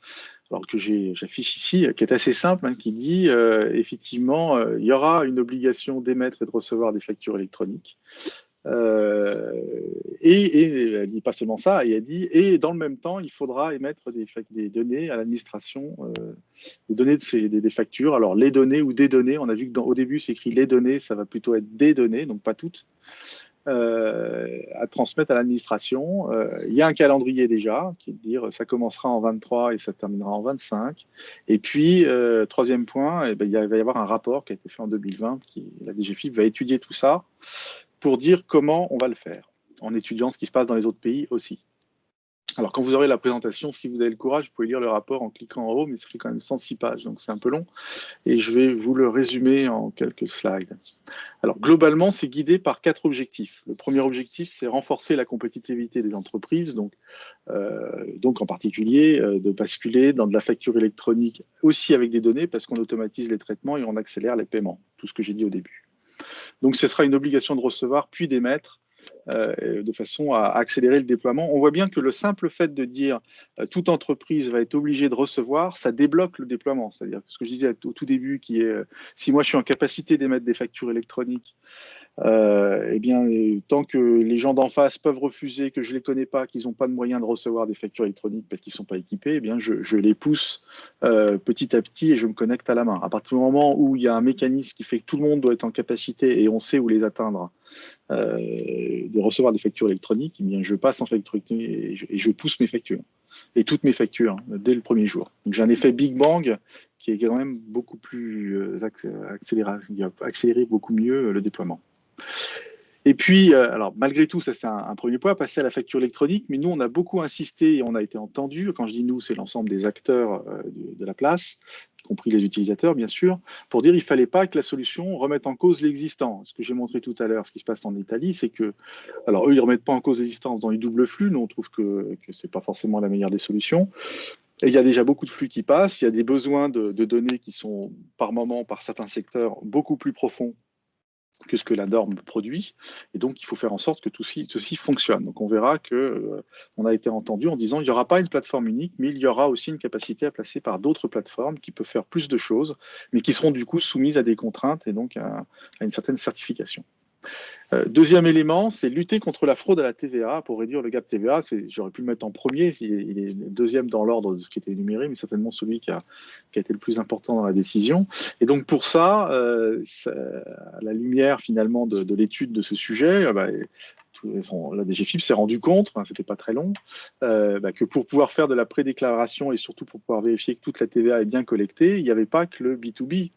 alors que j'affiche ici, qui est assez simple, hein, qui dit effectivement, il y aura une obligation d'émettre et de recevoir des factures électroniques. Et elle dit pas seulement ça, et elle dit, et dans le même temps, il faudra émettre des données à l'administration, des données des factures. Alors, les données ou des données, on a vu qu'au début, c'est écrit les données, ça va plutôt être des données, donc pas toutes, à transmettre à l'administration. Il y a un calendrier déjà, qui est de dire ça commencera en 23 et ça terminera en 25. Et puis, troisième point, il va y avoir un rapport qui a été fait en 2020, la DGFiP va étudier tout ça pour dire comment on va le faire, en étudiant ce qui se passe dans les autres pays aussi. Alors, quand vous aurez la présentation, si vous avez le courage, vous pouvez lire le rapport en cliquant en haut, mais ça fait quand même 106 pages, donc c'est un peu long. Et je vais vous le résumer en quelques slides. Alors, globalement, c'est guidé par 4 objectifs. Le premier objectif, c'est renforcer la compétitivité des entreprises, donc en particulier de basculer dans de la facture électronique aussi avec des données, parce qu'on automatise les traitements et on accélère les paiements, tout ce que j'ai dit au début. Donc, ce sera une obligation de recevoir puis d'émettre de façon à accélérer le déploiement. On voit bien que le simple fait de dire toute entreprise va être obligée de recevoir, ça débloque le déploiement. C'est-à-dire ce que je disais au tout début, qui est si moi je suis en capacité d'émettre des factures électroniques, eh bien, tant que les gens d'en face peuvent refuser, que je ne les connais pas, qu'ils n'ont pas de moyens de recevoir des factures électroniques parce qu'ils ne sont pas équipés, eh bien, je les pousse petit à petit et je me connecte à la main. À partir du moment où il y a un mécanisme qui fait que tout le monde doit être en capacité et on sait où les atteindre, de recevoir des factures électroniques, eh bien, je passe en facture et je pousse mes factures. Et toutes mes factures, dès le premier jour. Donc j'ai un effet Big Bang qui est quand même beaucoup plus accéléré beaucoup mieux le déploiement. Et puis, alors malgré tout, ça c'est un premier point, passer à la facture électronique, mais nous on a beaucoup insisté et on a été entendu, quand je dis nous, c'est l'ensemble des acteurs de la place, y compris les utilisateurs bien sûr, pour dire qu'il ne fallait pas que la solution remette en cause l'existant. Ce que j'ai montré tout à l'heure, ce qui se passe en Italie, c'est que, alors eux ils ne remettent pas en cause l'existence dans les doubles flux, nous on trouve que ce n'est pas forcément la meilleure des solutions. Et il y a déjà beaucoup de flux qui passent, il y a des besoins de données qui sont par moment, par certains secteurs, beaucoup plus profonds que ce que la norme produit, et donc il faut faire en sorte que ceci fonctionne. Donc on verra qu'on a été entendu en disant il n'y aura pas une plateforme unique, mais il y aura aussi une capacité à placer par d'autres plateformes qui peuvent faire plus de choses, mais qui seront du coup soumises à des contraintes et donc à une certaine certification. Deuxième élément, c'est lutter contre la fraude à la TVA pour réduire le gap TVA. J'aurais pu le mettre en premier, il est deuxième dans l'ordre de ce qui était énuméré, mais certainement celui qui a été le plus important dans la décision. Et donc pour ça, à la lumière finalement de l'étude de ce sujet, la DGFiP s'est rendu compte, c'était pas très long, que pour pouvoir faire de la prédéclaration et surtout pour pouvoir vérifier que toute la TVA est bien collectée, il n'y avait pas que le B2B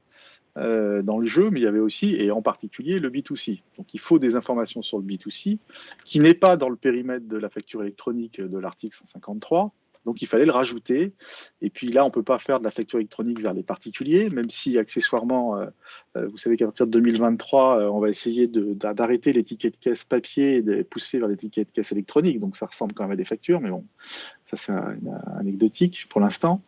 dans le jeu, mais il y avait aussi, et en particulier, le B2C. Donc il faut des informations sur le B2C, qui n'est pas dans le périmètre de la facture électronique de l'article 153. Donc il fallait le rajouter. Et puis là, on ne peut pas faire de la facture électronique vers les particuliers, même si accessoirement, vous savez qu'à partir de 2023, on va essayer d'arrêter les tickets de caisse papier et de pousser vers les tickets de caisse électroniques. Donc ça ressemble quand même à des factures, mais bon, ça c'est anecdotique pour l'instant.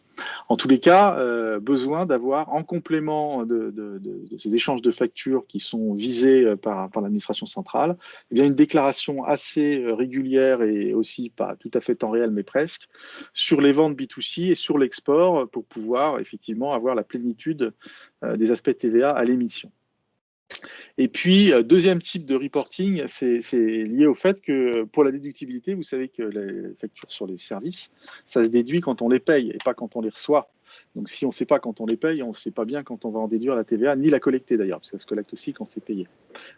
En tous les cas, besoin d'avoir, en complément de ces échanges de factures qui sont visés par l'administration centrale, eh bien une déclaration assez régulière et aussi pas tout à fait temps réel, mais presque, sur les ventes B2C et sur l'export pour pouvoir effectivement avoir la plénitude des aspects TVA à l'émission. Et puis, deuxième type de reporting, c'est lié au fait que pour la déductibilité, vous savez que les factures sur les services, ça se déduit quand on les paye et pas quand on les reçoit. Donc, si on ne sait pas quand on les paye, on ne sait pas bien quand on va en déduire la TVA, ni la collecter d'ailleurs, parce que ça se collecte aussi quand c'est payé.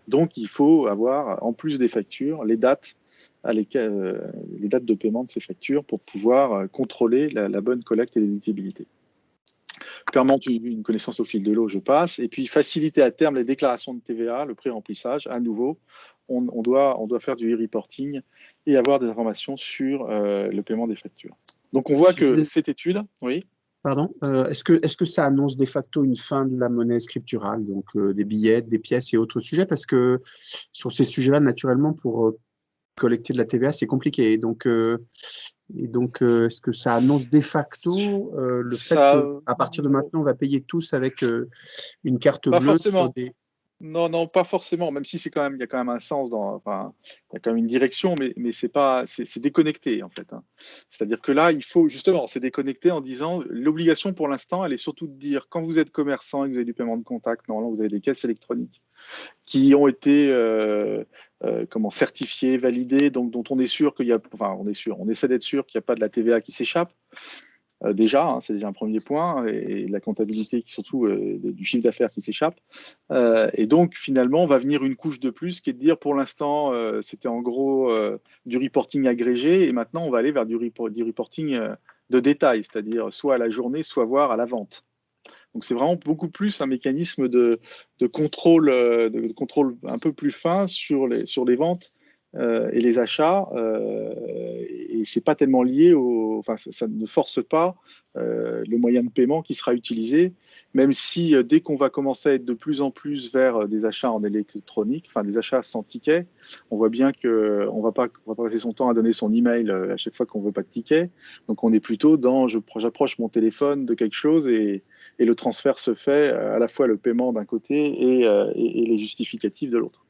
Donc, il faut avoir, en plus des factures, les dates de paiement de ces factures pour pouvoir contrôler la bonne collecte et la déductibilité. Clairement, une connaissance au fil de l'eau, je passe. Et puis, faciliter à terme les déclarations de TVA, le pré-remplissage. À nouveau, on doit faire du e-reporting et avoir des informations sur le paiement des factures. Donc, on voit que cette étude, oui. Pardon, est-ce que ça annonce de facto une fin de la monnaie scripturale, donc des billets, des pièces et autres sujets? Parce que sur ces sujets-là, naturellement, pour collecter de la TVA, c'est compliqué. Donc, est-ce que ça annonce de facto le fait qu'à partir de maintenant, on va payer tous avec une carte bleue forcément. sur des... Non, pas forcément, même si il y a quand même un sens, il y a quand même une direction, mais c'est déconnecté en fait. C'est-à-dire que là, il faut justement, c'est déconnecté en disant, l'obligation pour l'instant, elle est surtout de dire, quand vous êtes commerçant et que vous avez du paiement de contact, normalement vous avez des caisses électroniques qui ont été certifiées, validées, donc dont on est sûr qu'il y a, on essaie d'être sûr qu'il n'y a pas de la TVA qui s'échappe. Déjà, c'est déjà un premier point, et la comptabilité, surtout du chiffre d'affaires qui s'échappe. Et donc, finalement, on va venir une couche de plus qui est de dire, pour l'instant, c'était en gros du reporting agrégé, et maintenant, on va aller vers du reporting de détail, c'est-à-dire soit à la journée, soit voire à la vente. Donc, c'est vraiment beaucoup plus un mécanisme de contrôle un peu plus fin sur les ventes et les achats, et c'est pas tellement lié ça ne force pas le moyen de paiement qui sera utilisé, même si dès qu'on va commencer à être de plus en plus vers des achats en électronique, des achats sans ticket, on voit bien qu'on va pas passer son temps à donner son email à chaque fois qu'on veut pas de ticket. Donc on est plutôt dans j'approche mon téléphone de quelque chose et le transfert se fait à la fois le paiement d'un côté et les justificatifs de l'autre.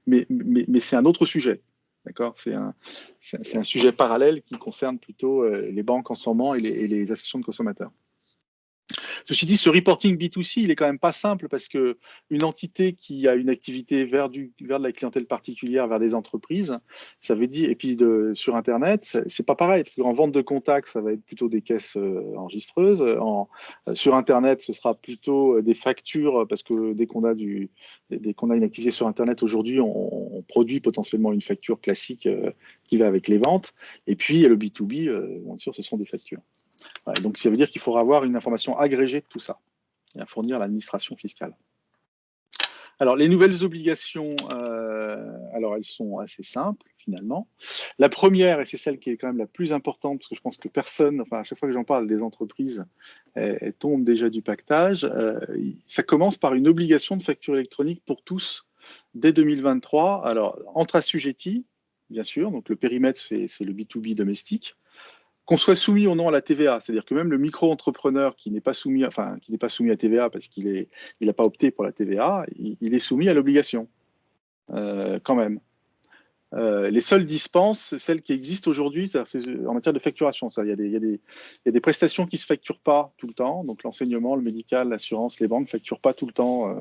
Mais c'est un autre sujet, d'accord ? C'est un sujet parallèle qui concerne plutôt les banques en ce moment et les associations de consommateurs. Ceci dit, ce reporting B2C, il est quand même pas simple parce que une entité qui a une activité vers de la clientèle particulière, vers des entreprises, ça veut dire, et puis sur Internet, c'est pas pareil, parce qu'en vente de contact, ça va être plutôt des caisses enregistreuses. Sur Internet, ce sera plutôt des factures, parce que dès qu'on a une activité sur Internet aujourd'hui, on produit potentiellement une facture classique qui va avec les ventes. Et puis le B2B, bien sûr, ce seront des factures. Ouais, donc, ça veut dire qu'il faudra avoir une information agrégée de tout ça et à fournir à l'administration fiscale. Alors, les nouvelles obligations, elles sont assez simples, finalement. La première, et c'est celle qui est quand même la plus importante, parce que je pense que personne, à chaque fois que j'en parle, les entreprises, elles tombent déjà du pactage. Ça commence par une obligation de facture électronique pour tous dès 2023. Alors, entre assujettis, bien sûr, donc le périmètre, c'est le B2B domestique. Qu'on soit soumis ou non à la TVA, c'est-à-dire que même le micro-entrepreneur qui n'est pas soumis à TVA parce qu'il n'a pas opté pour la TVA, il est soumis à l'obligation, quand même. Les seules dispenses, c'est celles qui existent aujourd'hui, en matière de facturation. Il y a des prestations qui ne se facturent pas tout le temps, donc l'enseignement, le médical, l'assurance, les banques ne facturent pas tout le temps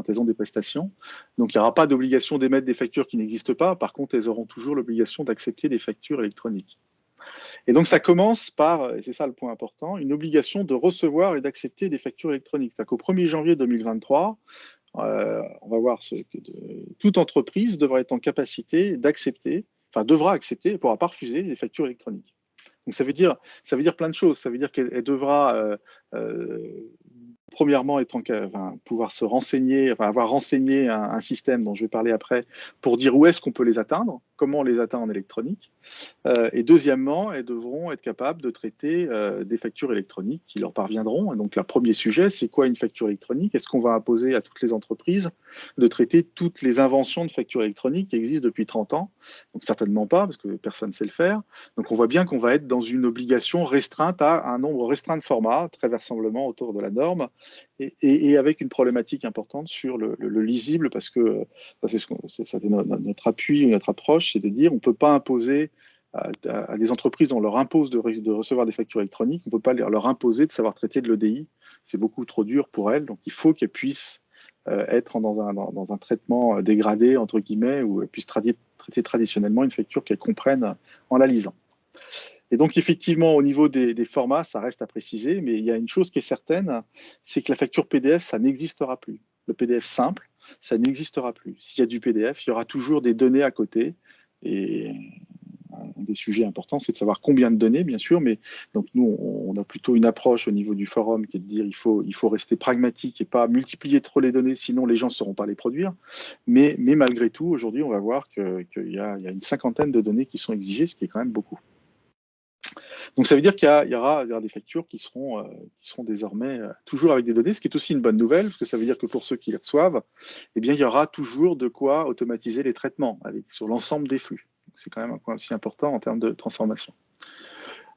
quand elles ont des prestations. Donc, il n'y aura pas d'obligation d'émettre des factures qui n'existent pas. Par contre, elles auront toujours l'obligation d'accepter des factures électroniques. Et donc, ça commence par, et c'est ça le point important, une obligation de recevoir et d'accepter des factures électroniques. C'est-à-dire qu'au 1er janvier 2023, on va voir toute entreprise devra être en capacité d'accepter, enfin devra accepter, elle ne pourra pas refuser des factures électroniques. Donc ça veut dire plein de choses. Ça veut dire qu'elle devra premièrement pouvoir se renseigner, avoir renseigné un système dont je vais parler après pour dire où est-ce qu'on peut les atteindre, comment on les atteint en électronique. Et deuxièmement, elles devront être capables de traiter des factures électroniques qui leur parviendront. Et donc, le premier sujet, c'est quoi une facture électronique? Est-ce qu'on va imposer à toutes les entreprises de traiter toutes les inventions de factures électroniques qui existent depuis 30 ans? Donc, certainement pas, parce que personne ne sait le faire. Donc, on voit bien qu'on va être dans une obligation restreinte à un nombre restreint de formats, très vraisemblablement autour de la norme, et avec une problématique importante sur le lisible, parce que c'est notre appui, notre approche, c'est de dire on ne peut pas imposer à des entreprises, on leur impose de recevoir des factures électroniques, on ne peut pas leur imposer de savoir traiter de l'EDI, c'est beaucoup trop dur pour elles, donc il faut qu'elles puissent être dans un traitement dégradé, entre guillemets, où elles puissent traiter traditionnellement une facture qu'elles comprennent en la lisant. Et donc, effectivement, au niveau des formats, ça reste à préciser, mais il y a une chose qui est certaine, c'est que la facture PDF, ça n'existera plus. Le PDF simple, ça n'existera plus. S'il y a du PDF, il y aura toujours des données à côté. Et un des sujets importants, c'est de savoir combien de données, bien sûr, mais donc nous, on a plutôt une approche au niveau du forum qui est de dire il faut rester pragmatique et pas multiplier trop les données, sinon les gens ne sauront pas les produire. Mais malgré tout, aujourd'hui, on va voir qu'il y a une 50aine de données qui sont exigées, ce qui est quand même beaucoup. Donc ça veut dire qu'il y aura des factures qui seront désormais toujours avec des données, ce qui est aussi une bonne nouvelle, parce que ça veut dire que pour ceux qui les reçoivent, eh bien, il y aura toujours de quoi automatiser les traitements sur l'ensemble des flux. C'est quand même un point aussi important en termes de transformation.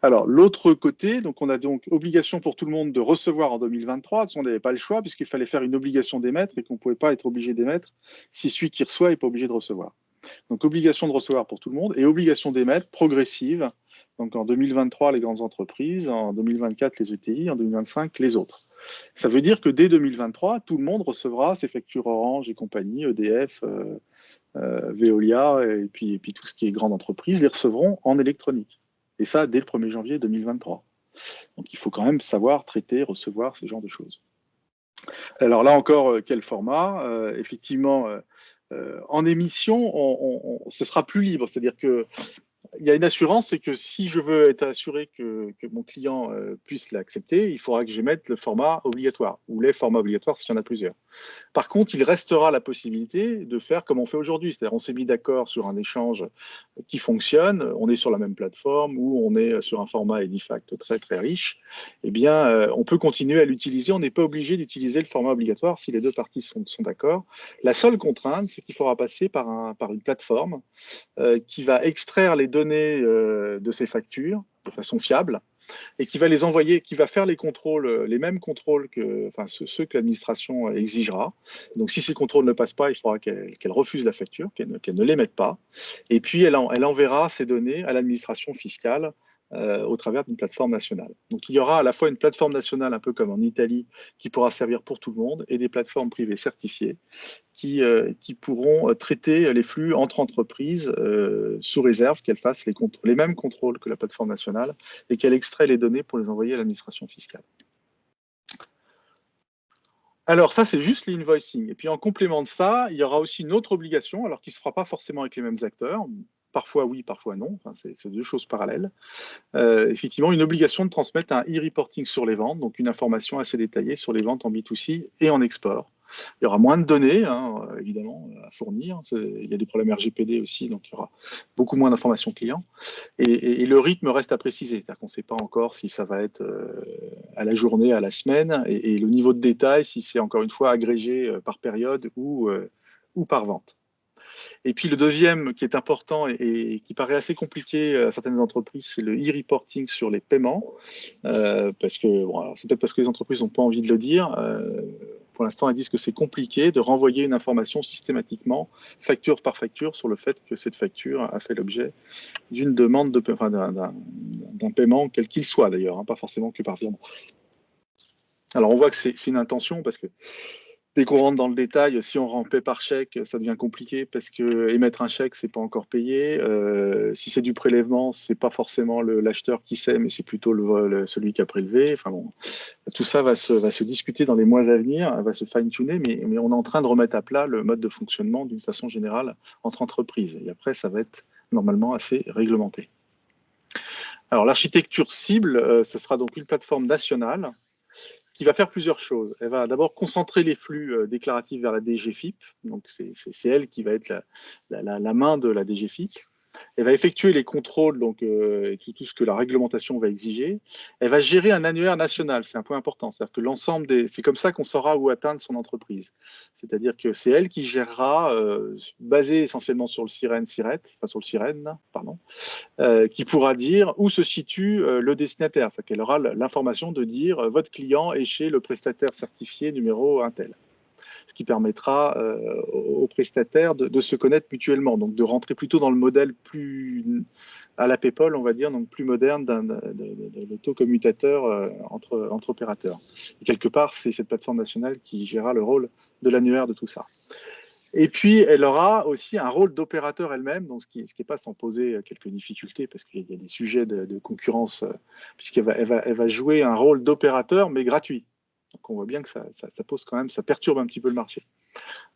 Alors, l'autre côté, donc on a donc obligation pour tout le monde de recevoir en 2023. De toute façon, on n'avait pas le choix, puisqu'il fallait faire une obligation d'émettre et qu'on ne pouvait pas être obligé d'émettre si celui qui reçoit n'est pas obligé de recevoir. Donc, obligation de recevoir pour tout le monde et obligation d'émettre progressive. Donc, en 2023, les grandes entreprises, en 2024, les ETI, en 2025, les autres. Ça veut dire que dès 2023, tout le monde recevra ses factures Orange et compagnie, EDF, Veolia, et puis tout ce qui est grande entreprise, les recevront en électronique. Et ça, dès le 1er janvier 2023. Donc, il faut quand même savoir traiter, recevoir ce genre de choses. Alors là encore, quel format? Effectivement, en émission, ce sera plus libre. C'est-à-dire que il y a une assurance, c'est que si je veux être assuré que mon client puisse l'accepter, il faudra que j'émette le format obligatoire, ou les formats obligatoires s'il y en a plusieurs. Par contre, il restera la possibilité de faire comme on fait aujourd'hui, c'est-à-dire on s'est mis d'accord sur un échange qui fonctionne, on est sur la même plateforme ou on est sur un format Edifact très très riche, eh bien on peut continuer à l'utiliser, on n'est pas obligé d'utiliser le format obligatoire si les deux parties sont d'accord. La seule contrainte, c'est qu'il faudra passer par une plateforme qui va extraire les données de ces factures de façon fiable et qui va les envoyer, qui va faire les contrôles, les mêmes contrôles ceux que l'administration exigera. Donc, si ces contrôles ne passent pas, il faudra qu'elle refuse la facture, qu'elle ne l'émette pas. Et puis, elle enverra ces données à l'administration fiscale au travers d'une plateforme nationale. Donc, il y aura à la fois une plateforme nationale, un peu comme en Italie, qui pourra servir pour tout le monde, et des plateformes privées certifiées qui pourront traiter les flux entre entreprises sous réserve qu'elles fassent les mêmes contrôles que la plateforme nationale et qu'elle extrait les données pour les envoyer à l'administration fiscale. Alors ça, c'est juste l'invoicing. Et puis en complément de ça, il y aura aussi une autre obligation, alors qui ne se fera pas forcément avec les mêmes acteurs. Parfois oui, parfois non. Enfin, c'est deux choses parallèles. Effectivement, une obligation de transmettre un e-reporting sur les ventes, donc une information assez détaillée sur les ventes en B2C et en export. Il y aura moins de données, évidemment, à fournir. Il y a des problèmes RGPD aussi, donc il y aura beaucoup moins d'informations clients. Et le rythme reste à préciser, c'est-à-dire qu'on ne sait pas encore si ça va être à la journée, à la semaine, et le niveau de détail, si c'est encore une fois agrégé par période ou par vente. Et puis le deuxième qui est important et qui paraît assez compliqué à certaines entreprises, c'est le e-reporting sur les paiements. Parce que c'est peut-être parce que les entreprises n'ont pas envie de le dire. Pour l'instant, elles disent que c'est compliqué de renvoyer une information systématiquement, facture par facture, sur le fait que cette facture a fait l'objet d'une demande d'un paiement, quel qu'il soit d'ailleurs, pas forcément que par virement. Alors on voit que c'est une intention parce que Dès qu'on rentre dans le détail, si on rend paie par chèque, ça devient compliqué parce que émettre un chèque, c'est pas encore payé. Si c'est du prélèvement, c'est pas forcément l'acheteur qui sait, mais c'est plutôt celui qui a prélevé. Enfin bon, tout ça va se discuter dans les mois à venir, va se fine-tuner, mais on est en train de remettre à plat le mode de fonctionnement d'une façon générale entre entreprises. Et après, ça va être normalement assez réglementé. Alors l'architecture cible, ce sera donc une plateforme nationale qui va faire plusieurs choses. Elle va d'abord concentrer les flux déclaratifs vers la DGFiP, donc c'est elle qui va être la main de la DGFiP. Elle va effectuer les contrôles, donc tout ce que la réglementation va exiger. Elle va gérer un annuaire national, c'est un point important. C'est-à-dire que l'ensemble c'est comme ça qu'on saura où atteindre son entreprise. C'est-à-dire que c'est elle qui gérera, basée essentiellement sur le SIREN, pardon, qui pourra dire où se situe le destinataire. C'est-à-dire qu'elle aura l'information de dire votre client est chez le prestataire certifié numéro un tel. Ce qui permettra aux prestataires de se connaître mutuellement, donc de rentrer plutôt dans le modèle plus à la PayPal, on va dire, donc plus moderne de l'autocommutateur entre opérateurs. Et quelque part, c'est cette plateforme nationale qui gérera le rôle de l'annuaire de tout ça. Et puis, elle aura aussi un rôle d'opérateur elle-même, donc ce qui n'est pas sans poser quelques difficultés, parce qu'il y a des sujets de concurrence, puisqu'elle va jouer un rôle d'opérateur, mais gratuit. Donc on voit bien que ça pose quand même, ça perturbe un petit peu le marché.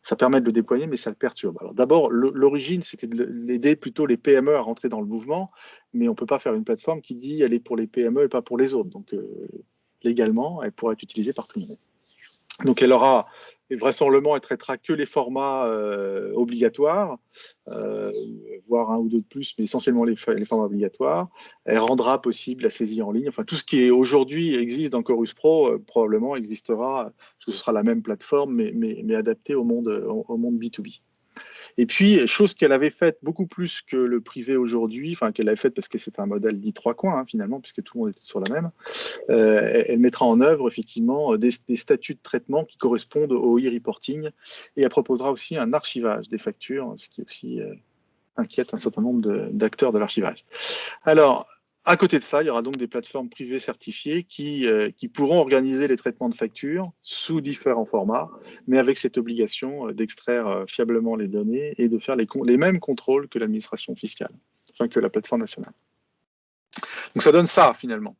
Ça permet de le déployer, mais ça le perturbe. Alors d'abord, l'origine, c'était d'aider plutôt les PME à rentrer dans le mouvement, mais on ne peut pas faire une plateforme qui dit elle est pour les PME et pas pour les autres. Donc légalement, elle pourra être utilisée par tout le monde. Donc elle aura, vraisemblablement, elle ne traitera que les formats obligatoires, voire un ou deux de plus, mais essentiellement les formats obligatoires. Elle rendra possible la saisie en ligne. Enfin, tout ce qui aujourd'hui existe dans Chorus Pro probablement existera, parce que ce sera la même plateforme, mais adaptée au monde B2B. Et puis, chose qu'elle avait faite beaucoup plus que le privé aujourd'hui, enfin qu'elle avait faite parce que c'est un modèle dit trois coins, finalement, puisque tout le monde était sur la même, elle mettra en œuvre effectivement des statuts de traitement qui correspondent au e-reporting, et elle proposera aussi un archivage des factures, ce qui aussi inquiète un certain nombre d'acteurs de l'archivage. Alors, à côté de ça, il y aura donc des plateformes privées certifiées qui pourront organiser les traitements de factures sous différents formats, mais avec cette obligation d'extraire fiablement les données et de faire les mêmes contrôles que l'administration fiscale, enfin que la plateforme nationale. Donc ça donne ça finalement.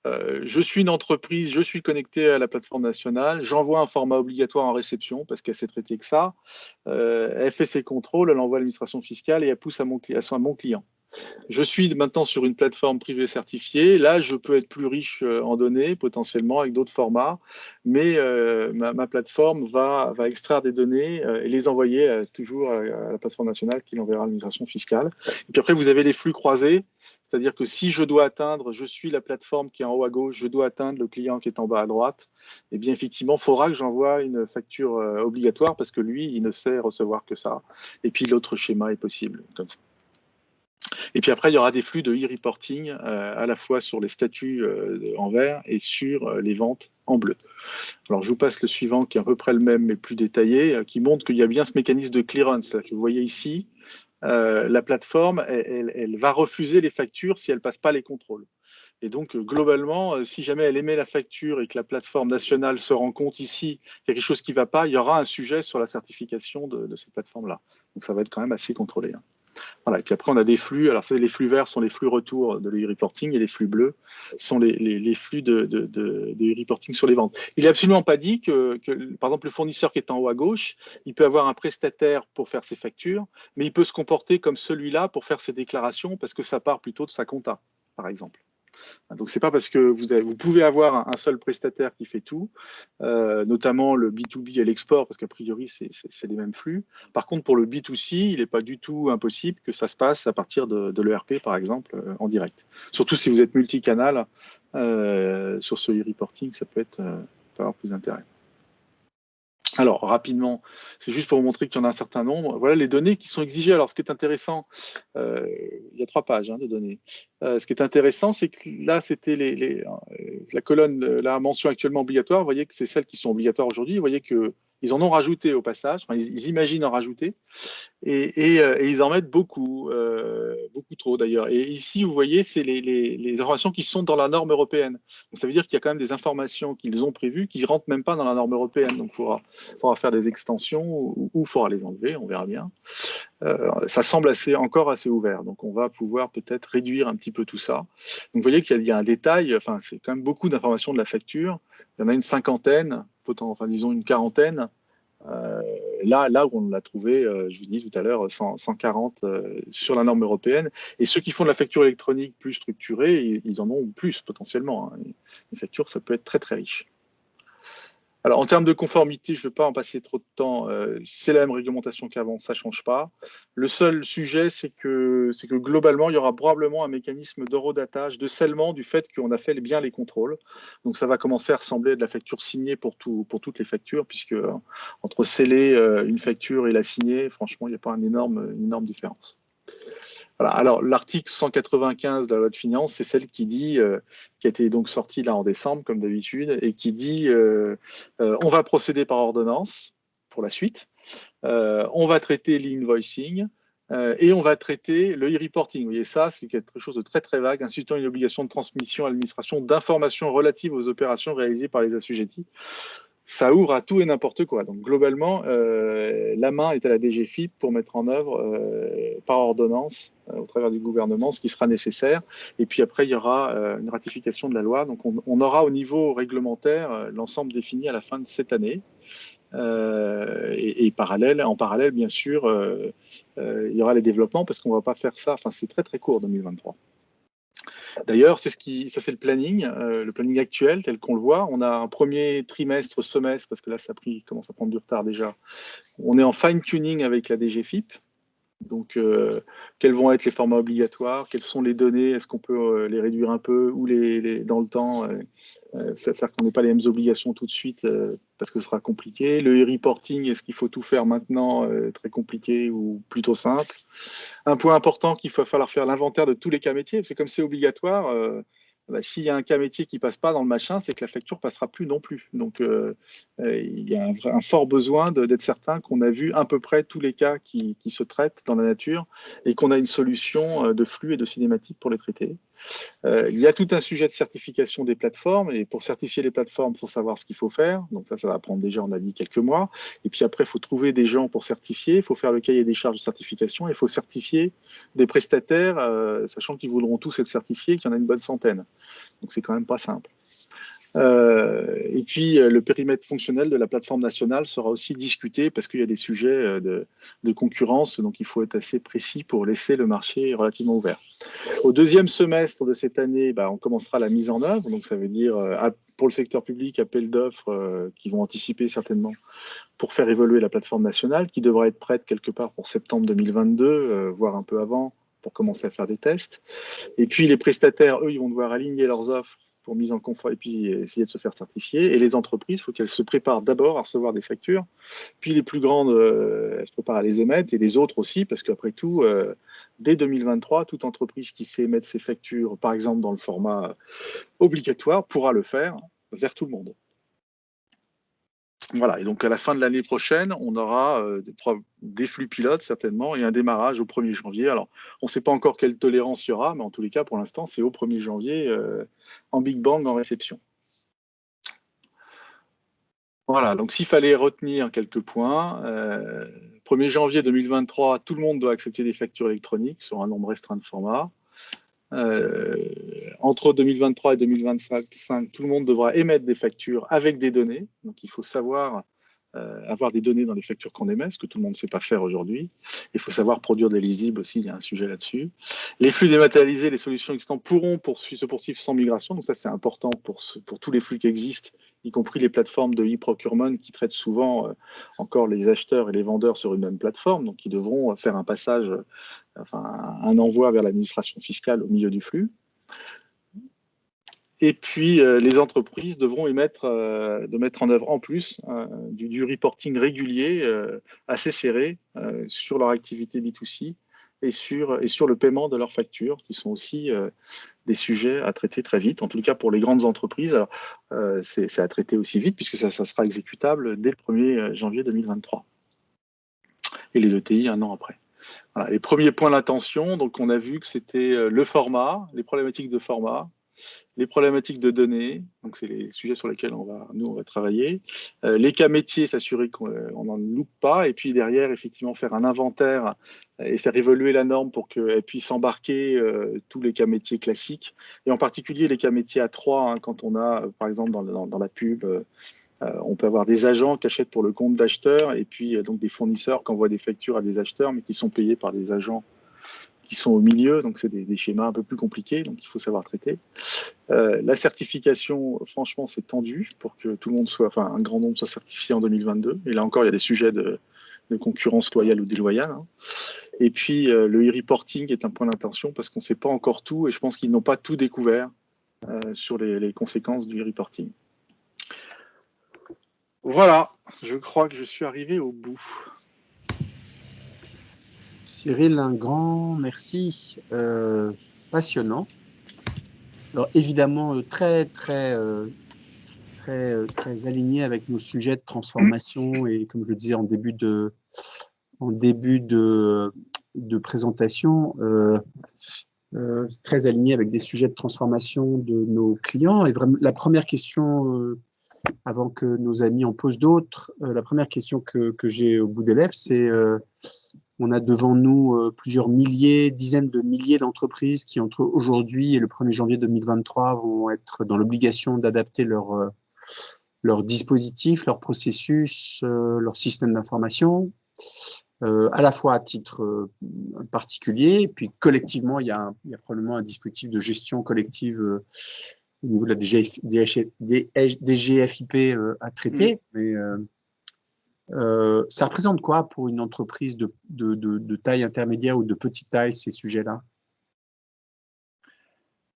Je suis une entreprise, je suis connecté à la plateforme nationale, j'envoie un format obligatoire en réception parce qu'elle sait traiter que ça, elle fait ses contrôles, elle envoie à l'administration fiscale et elle pousse à mon client. Je suis maintenant sur une plateforme privée certifiée. Là, je peux être plus riche en données, potentiellement, avec d'autres formats, mais ma plateforme va extraire des données et les envoyer toujours à la plateforme nationale qui l'enverra à l'administration fiscale. Et puis après, vous avez les flux croisés, c'est-à-dire que si je dois atteindre, je suis la plateforme qui est en haut à gauche, je dois atteindre le client qui est en bas à droite, eh bien, effectivement, il faudra que j'envoie une facture obligatoire parce que lui, il ne sait recevoir que ça. Et puis, l'autre schéma est possible, comme ça. Et puis après, il y aura des flux de e-reporting à la fois sur les statuts en vert et sur les ventes en bleu. Alors, je vous passe le suivant qui est à peu près le même mais plus détaillé, qui montre qu'il y a bien ce mécanisme de clearance. C'est-à-dire que vous voyez ici, la plateforme, elle va refuser les factures si elle ne passe pas les contrôles. Et donc, globalement, si jamais elle émet la facture et que la plateforme nationale se rend compte ici qu'il y a quelque chose qui ne va pas, il y aura un sujet sur la certification de cette plateforme-là. Donc, ça va être quand même assez contrôlé. Voilà, et puis après, on a des flux. Alors, les flux verts sont les flux retour de l'e-reporting et les flux bleus sont les flux de e-reporting sur les ventes. Il n'est absolument pas dit que, par exemple, le fournisseur qui est en haut à gauche, il peut avoir un prestataire pour faire ses factures, mais il peut se comporter comme celui-là pour faire ses déclarations parce que ça part plutôt de sa compta, par exemple. Donc, ce n'est pas parce que vous pouvez avoir un seul prestataire qui fait tout, notamment le B2B et l'export, parce qu'a priori, c'est les mêmes flux. Par contre, pour le B2C, il n'est pas du tout impossible que ça se passe à partir de l'ERP, par exemple, en direct. Surtout si vous êtes multicanal, sur ce e-reporting, ça peut avoir plus d'intérêt. Alors, rapidement, c'est juste pour vous montrer qu'il y en a un certain nombre. Voilà les données qui sont exigées. Alors, ce qui est intéressant, il y a 3 pages de données. Ce qui est intéressant, c'est que là, c'était la colonne, la mention actuellement obligatoire. Vous voyez que c'est celles qui sont obligatoires aujourd'hui. Vous voyez qu'ils en ont rajouté au passage. Enfin, ils imaginent en rajouter. Et ils en mettent beaucoup. beaucoup trop d'ailleurs. Et ici, vous voyez, c'est les informations qui sont dans la norme européenne. Donc, ça veut dire qu'il y a quand même des informations qu'ils ont prévues qui ne rentrent même pas dans la norme européenne. Donc, il faudra faire des extensions ou il faudra les enlever, on verra bien. Ça semble encore assez ouvert. Donc, on va pouvoir peut-être réduire un petit peu tout ça. Donc, vous voyez qu'il y a un détail, enfin, c'est quand même beaucoup d'informations de la facture. Il y en a une cinquantaine, enfin, disons une quarantaine. Là où on l'a trouvé, je vous dis tout à l'heure, 140 sur la norme européenne. Et ceux qui font de la facture électronique plus structurée, ils en ont plus potentiellement. Hein. Une facture, ça peut être très très riche. Alors, en termes de conformité, je ne veux pas en passer trop de temps. C'est la même réglementation qu'avant, ça ne change pas. Le seul sujet, c'est que globalement, il y aura probablement un mécanisme d'horodatage, de scellement du fait qu'on a fait bien les contrôles. Donc, ça va commencer à ressembler à de la facture signée pour toutes les factures, puisque entre sceller une facture et la signer, franchement, il n'y a pas une énorme différence. Voilà. Alors, l'article 195 de la loi de finances, c'est celle qui dit, qui a été donc sortie là en décembre, comme d'habitude, et qui dit on va procéder par ordonnance pour la suite, on va traiter l'invoicing et on va traiter le e-reporting. Vous voyez, ça, c'est quelque chose de très très vague, instituant une obligation de transmission à l'administration d'informations relatives aux opérations réalisées par les assujettis. Ça ouvre à tout et n'importe quoi. Donc globalement, la main est à la DGFiP pour mettre en œuvre par ordonnance au travers du gouvernement ce qui sera nécessaire. Et puis après, il y aura une ratification de la loi. Donc on aura au niveau réglementaire l'ensemble défini à la fin de cette année. En parallèle, bien sûr, il y aura les développements parce qu'on ne va pas faire ça. Enfin, c'est très très court 2023. D'ailleurs, ça c'est le planning actuel tel qu'on le voit. On a un premier trimestre, semestre, parce que là ça commence à prendre du retard déjà. On est en fine-tuning avec la DGFiP. Donc, quels vont être les formats obligatoires? Quelles sont les données? Est-ce qu'on peut les réduire un peu ou dans le temps faire qu'on n'ait pas les mêmes obligations tout de suite parce que ce sera compliqué? Le e-reporting, est-ce qu'il faut tout faire maintenant très compliqué ou plutôt simple? Un point important qu'il va falloir faire l'inventaire de tous les cas métiers, parce que comme c'est obligatoire, s'il y a un cas métier qui ne passe pas dans le machin, c'est que la facture ne passera plus non plus. Donc, il y a un fort besoin d'être certain qu'on a vu à peu près tous les cas qui se traitent dans la nature et qu'on a une solution de flux et de cinématique pour les traiter. Il y a tout un sujet de certification des plateformes, et pour certifier les plateformes, il faut savoir ce qu'il faut faire. Donc ça va prendre déjà, on a dit, quelques mois. Et puis après, il faut trouver des gens pour certifier, il faut faire le cahier des charges de certification, et il faut certifier des prestataires, sachant qu'ils voudront tous être certifiés, qu'il y en a une bonne centaine. Donc c'est quand même pas simple. Et puis le périmètre fonctionnel de la plateforme nationale sera aussi discuté parce qu'il y a des sujets de concurrence, donc il faut être assez précis pour laisser le marché relativement ouvert. Au deuxième semestre de cette année, on commencera la mise en œuvre, donc ça veut dire pour le secteur public, appel d'offres qui vont anticiper certainement pour faire évoluer la plateforme nationale, qui devra être prête quelque part pour septembre 2022, voire un peu avant, pour commencer à faire des tests. Et puis les prestataires, eux, ils vont devoir aligner leurs offres pour mise en confort et puis essayer de se faire certifier. Et les entreprises, il faut qu'elles se préparent d'abord à recevoir des factures. Puis les plus grandes, elles se préparent à les émettre, et les autres aussi, parce qu'après tout, dès 2023, toute entreprise qui sait émettre ses factures, par exemple dans le format obligatoire, pourra le faire vers tout le monde. Voilà, et donc à la fin de l'année prochaine, on aura des flux pilotes certainement et un démarrage au 1er janvier. Alors, on ne sait pas encore quelle tolérance il y aura, mais en tous les cas, pour l'instant, c'est au 1er janvier en Big Bang, en réception. Voilà, donc s'il fallait retenir quelques points, 1er janvier 2023, tout le monde doit accepter des factures électroniques sur un nombre restreint de formats. Entre 2023 et 2025, tout le monde devra émettre des factures avec des données. Donc, il faut savoir avoir des données dans les factures qu'on émet, ce que tout le monde ne sait pas faire aujourd'hui. Il faut savoir produire des lisibles aussi, il y a un sujet là-dessus. Les flux dématérialisés, les solutions existantes pourront se poursuivre sans migration. Donc ça, c'est important pour tous les flux qui existent, y compris les plateformes de e-procurement qui traitent souvent encore les acheteurs et les vendeurs sur une même plateforme. Donc, ils devront faire un passage, un envoi vers l'administration fiscale au milieu du flux. Et puis, les entreprises devront mettre en œuvre en plus du reporting régulier assez serré sur leur activité B2C et sur le paiement de leurs factures, qui sont aussi des sujets à traiter très vite. En tout cas, pour les grandes entreprises, alors c'est à traiter aussi vite puisque ça sera exécutable dès le 1er janvier 2023. Et les ETI, un an après. Voilà, les premiers points d'attention, donc on a vu que c'était le format, les problématiques de format, les problématiques de données, donc c'est les sujets sur lesquels on va travailler, les cas métiers, s'assurer qu'on n'en loupe pas, et puis derrière, effectivement, faire un inventaire et faire évoluer la norme pour qu'elle puisse embarquer tous les cas métiers classiques, et en particulier les cas métiers à 3, hein, quand on a, par exemple, dans la pub, on peut avoir des agents qui achètent pour le compte d'acheteurs, et puis donc des fournisseurs qui envoient des factures à des acheteurs, mais qui sont payés par des agents qui sont au milieu, donc c'est des schémas un peu plus compliqués, donc il faut savoir traiter. La certification, franchement, c'est tendu pour que tout le monde soit, enfin, un grand nombre soit certifié en 2022. Et là encore, il y a des sujets de concurrence loyale ou déloyale, hein. Et puis, le e-reporting est un point d'attention parce qu'on ne sait pas encore tout et je pense qu'ils n'ont pas tout découvert sur les conséquences du e-reporting. Voilà, je crois que je suis arrivé au bout. Cyril, un grand merci. Passionnant. Alors évidemment, très aligné avec nos sujets de transformation et comme je le disais en début de présentation, très aligné avec des sujets de transformation de nos clients. Et vraiment, la première question, avant que nos amis en posent d'autres, la première question que j'ai au bout des lèvres, c'est on a devant nous plusieurs milliers, dizaines de milliers d'entreprises qui, entre aujourd'hui et le 1er janvier 2023, vont être dans l'obligation d'adapter leur dispositif, leur processus, leur système d'information, à la fois à titre particulier, puis collectivement, il y a probablement un dispositif de gestion collective au niveau de la DGFIP à traiter, mais ça représente quoi pour une entreprise de taille intermédiaire ou de petite taille, ces sujets-là?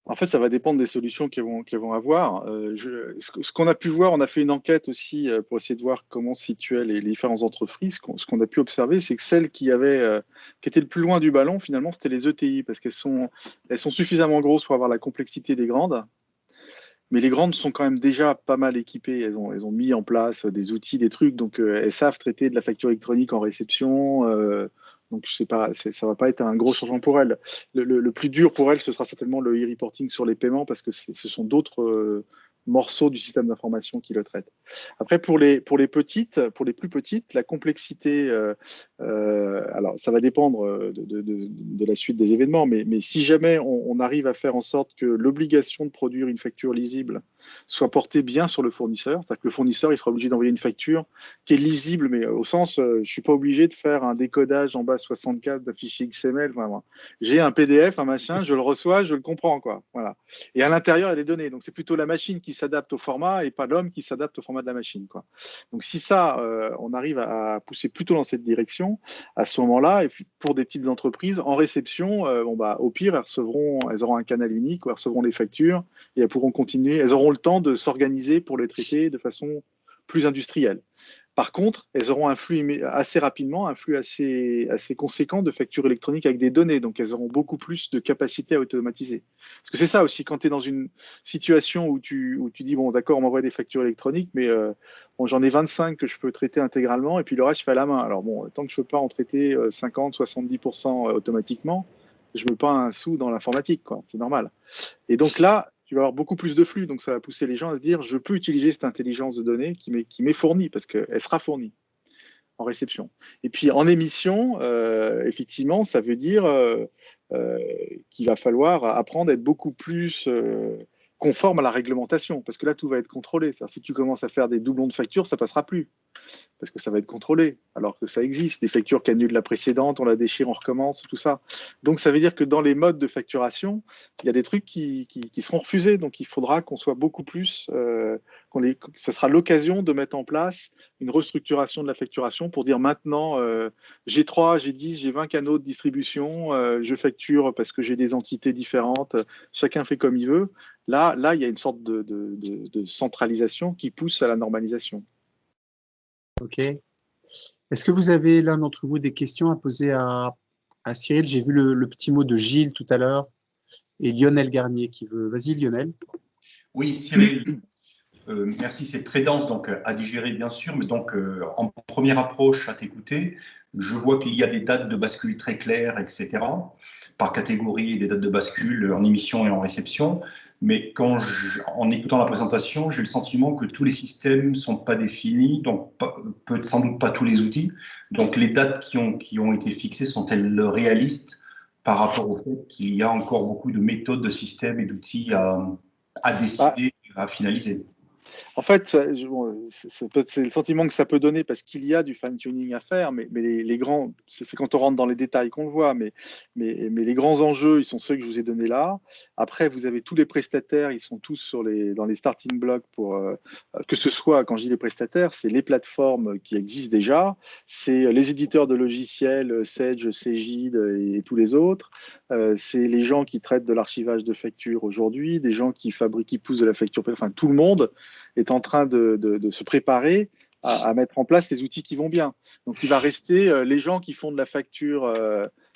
En fait, ça va dépendre des solutions qu'elles vont avoir. Ce qu'on a pu voir, on a fait une enquête aussi pour essayer de voir comment se situaient les différentes entreprises. Ce qu'on a pu observer, c'est que celles qui étaient le plus loin du ballon, finalement, c'était les ETI, parce qu'elles sont suffisamment grosses pour avoir la complexité des grandes. Mais les grandes sont quand même déjà pas mal équipées. Elles ont mis en place des outils, des trucs. Donc, elles savent traiter de la facture électronique en réception. Donc, je sais pas, ça va pas être un gros changement pour elles. Le plus dur pour elles, ce sera certainement le e-reporting sur les paiements parce que ce sont d'autres morceaux du système d'information qui le traitent. Après, pour les plus petites, la complexité, alors ça va dépendre de la suite des événements, mais si jamais on arrive à faire en sorte que l'obligation de produire une facture lisible soit portée bien sur le fournisseur, c'est-à-dire que le fournisseur il sera obligé d'envoyer une facture qui est lisible, mais au sens, je suis pas obligé de faire un décodage en base 64 d'un fichier XML. Vraiment. J'ai un PDF, un machin, je le reçois, je le comprends, quoi. Voilà. Et à l'intérieur, il y a des données. Donc c'est plutôt la machine qui s'adapte au format et pas l'homme qui s'adapte au format de la machine, quoi. Donc si ça, on arrive à pousser plutôt dans cette direction, à ce moment-là, et puis pour des petites entreprises, en réception, bon, bah, au pire, elles auront un canal unique où elles recevront les factures et elles pourront continuer, elles auront le temps de s'organiser pour les traiter de façon plus industrielle. Par contre, elles auront un flux assez rapidement, un flux assez conséquent de factures électroniques avec des données. Donc, elles auront beaucoup plus de capacité à automatiser. Parce que c'est ça aussi, quand tu es dans une situation où tu dis, bon, d'accord, on m'envoie des factures électroniques, mais bon, j'en ai 25 que je peux traiter intégralement, et puis le reste, je fais à la main. Alors, bon, tant que je ne peux pas en traiter 50, 70% automatiquement, je ne mets pas un sou dans l'informatique, quoi. C'est normal. Et donc là, tu vas avoir beaucoup plus de flux, donc ça va pousser les gens à se dire je peux utiliser cette intelligence de données qui m'est fournie, parce qu'elle sera fournie en réception. Et puis en émission, effectivement, ça veut dire qu'il va falloir apprendre à être beaucoup plus conforme à la réglementation, parce que là, tout va être contrôlé. C'est-à-dire, si tu commences à faire des doublons de factures, ça passera plus, parce que ça va être contrôlé, alors que ça existe. Des factures qui annulent la précédente, on la déchire, on recommence, tout ça. Donc, ça veut dire que dans les modes de facturation, il y a des trucs qui seront refusés. Donc, il faudra qu'on soit beaucoup plus... ça sera l'occasion de mettre en place une restructuration de la facturation pour dire maintenant, j'ai 3, j'ai 10, j'ai 20 canaux de distribution, je facture parce que j'ai des entités différentes, chacun fait comme il veut. Là, il y a une sorte de centralisation qui pousse à la normalisation. Ok. Est-ce que vous avez, l'un d'entre vous, des questions à poser à Cyril? J'ai vu le petit mot de Gilles tout à l'heure et Lionel Garnier qui veut. Vas-y, Lionel. Oui, Cyril, merci, c'est très dense donc à digérer bien sûr, mais donc en première approche à t'écouter, je vois qu'il y a des dates de bascule très claires, etc., par catégorie, des dates de bascule en émission et en réception. Mais en écoutant la présentation, j'ai le sentiment que tous les systèmes ne sont pas définis, donc sans doute pas tous les outils. Donc les dates qui ont été fixées sont-elles réalistes par rapport au fait qu'il y a encore beaucoup de méthodes, de systèmes et d'outils à décider, à finaliser? En fait, c'est le sentiment que ça peut donner parce qu'il y a du fine-tuning à faire, mais les grands, c'est quand on rentre dans les détails qu'on le voit, mais les grands enjeux, ils sont ceux que je vous ai donnés là. Après, vous avez tous les prestataires, ils sont tous dans les starting blocks pour que ce soit, quand je dis les prestataires, c'est les plateformes qui existent déjà, c'est les éditeurs de logiciels, Sage, Cegid et tous les autres, c'est les gens qui traitent de l'archivage de factures aujourd'hui, des gens qui fabriquent, qui poussent de la facture, enfin tout le monde est en train de se préparer à mettre en place les outils qui vont bien. Donc, il va rester les gens qui font de la facture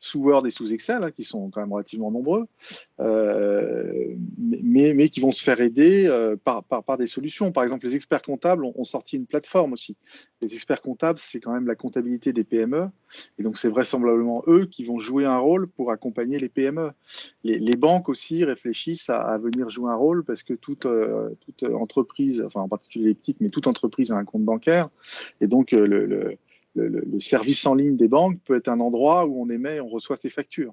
sous Word et sous Excel, hein, qui sont quand même relativement nombreux, mais qui vont se faire aider par des solutions. Par exemple, les experts comptables ont sorti une plateforme aussi. Les experts comptables, c'est quand même la comptabilité des PME, et donc c'est vraisemblablement eux qui vont jouer un rôle pour accompagner les PME. Les banques aussi réfléchissent à venir jouer un rôle parce que toute entreprise, enfin en particulier les petites, mais toute entreprise a un compte bancaire, et donc le service en ligne des banques peut être un endroit où on émet et on reçoit ses factures.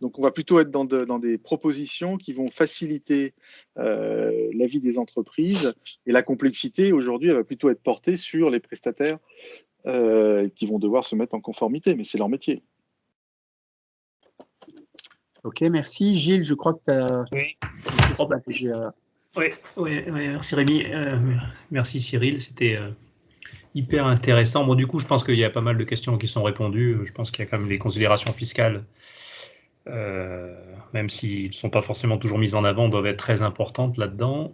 Donc, on va plutôt être dans des propositions qui vont faciliter la vie des entreprises, et la complexité, aujourd'hui, elle va plutôt être portée sur les prestataires qui vont devoir se mettre en conformité, mais c'est leur métier. Ok, merci. Gilles, je crois que tu as une question à poser à... Oui, merci Rémi. Merci Cyril, c'était hyper intéressant. Bon, du coup, je pense qu'il y a pas mal de questions qui sont répondues. Je pense qu'il y a quand même les considérations fiscales, même s'ils ne sont pas forcément toujours mises en avant, doivent être très importantes là-dedans.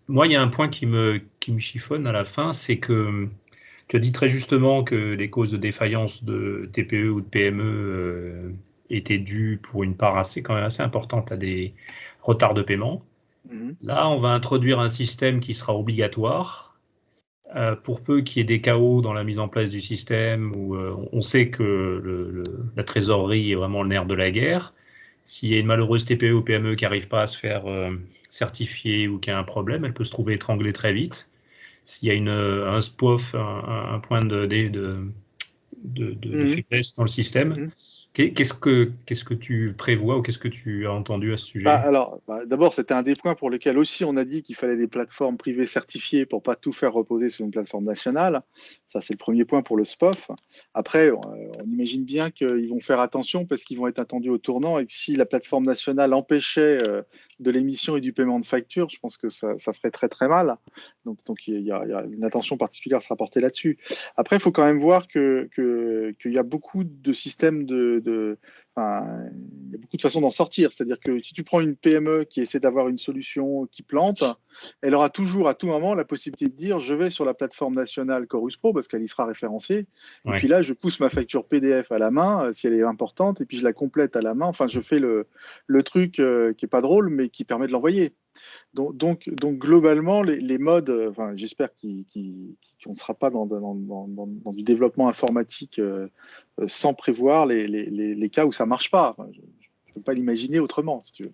Moi, il y a un point qui me chiffonne à la fin, c'est que tu as dit très justement que les causes de défaillance de TPE ou de PME étaient dues pour une part quand même assez importante à des retards de paiement. Là, on va introduire un système qui sera obligatoire. Pour peu qu'il y ait des chaos dans la mise en place du système, où on sait que la trésorerie est vraiment le nerf de la guerre. S'il y a une malheureuse TPE ou PME qui n'arrive pas à se faire certifier ou qui a un problème, elle peut se trouver étranglée très vite. S'il y a un SPOF, un point de faiblesse dans le système, qu'est-ce que tu prévois ou qu'est-ce que tu as entendu à ce sujet? D'abord, c'était un des points pour lesquels aussi on a dit qu'il fallait des plateformes privées certifiées pour pas tout faire reposer sur une plateforme nationale. Ça, c'est le premier point pour le SPOF. Après, on imagine bien qu'ils vont faire attention parce qu'ils vont être attendus au tournant, et que si la plateforme nationale empêchait de l'émission et du paiement de factures, je pense que ça ferait très très mal. Donc il y a une attention particulière à se rapporter là-dessus. Après, il faut quand même voir qu'il y a beaucoup de systèmes enfin, il y a beaucoup de façons d'en sortir. C'est-à-dire que si tu prends une PME qui essaie d'avoir une solution qui plante, elle aura toujours à tout moment la possibilité de dire je vais sur la plateforme nationale Chorus Pro parce qu'elle y sera référencée. Et puis là, je pousse ma facture PDF à la main si elle est importante, et puis je la complète à la main. Enfin, je fais le truc qui n'est pas drôle, mais qui permet de l'envoyer. Donc globalement, les modes, j'espère qu'on ne sera pas dans du développement informatique sans prévoir les cas où ça ne marche pas. Enfin, je ne peux pas l'imaginer autrement, si tu veux.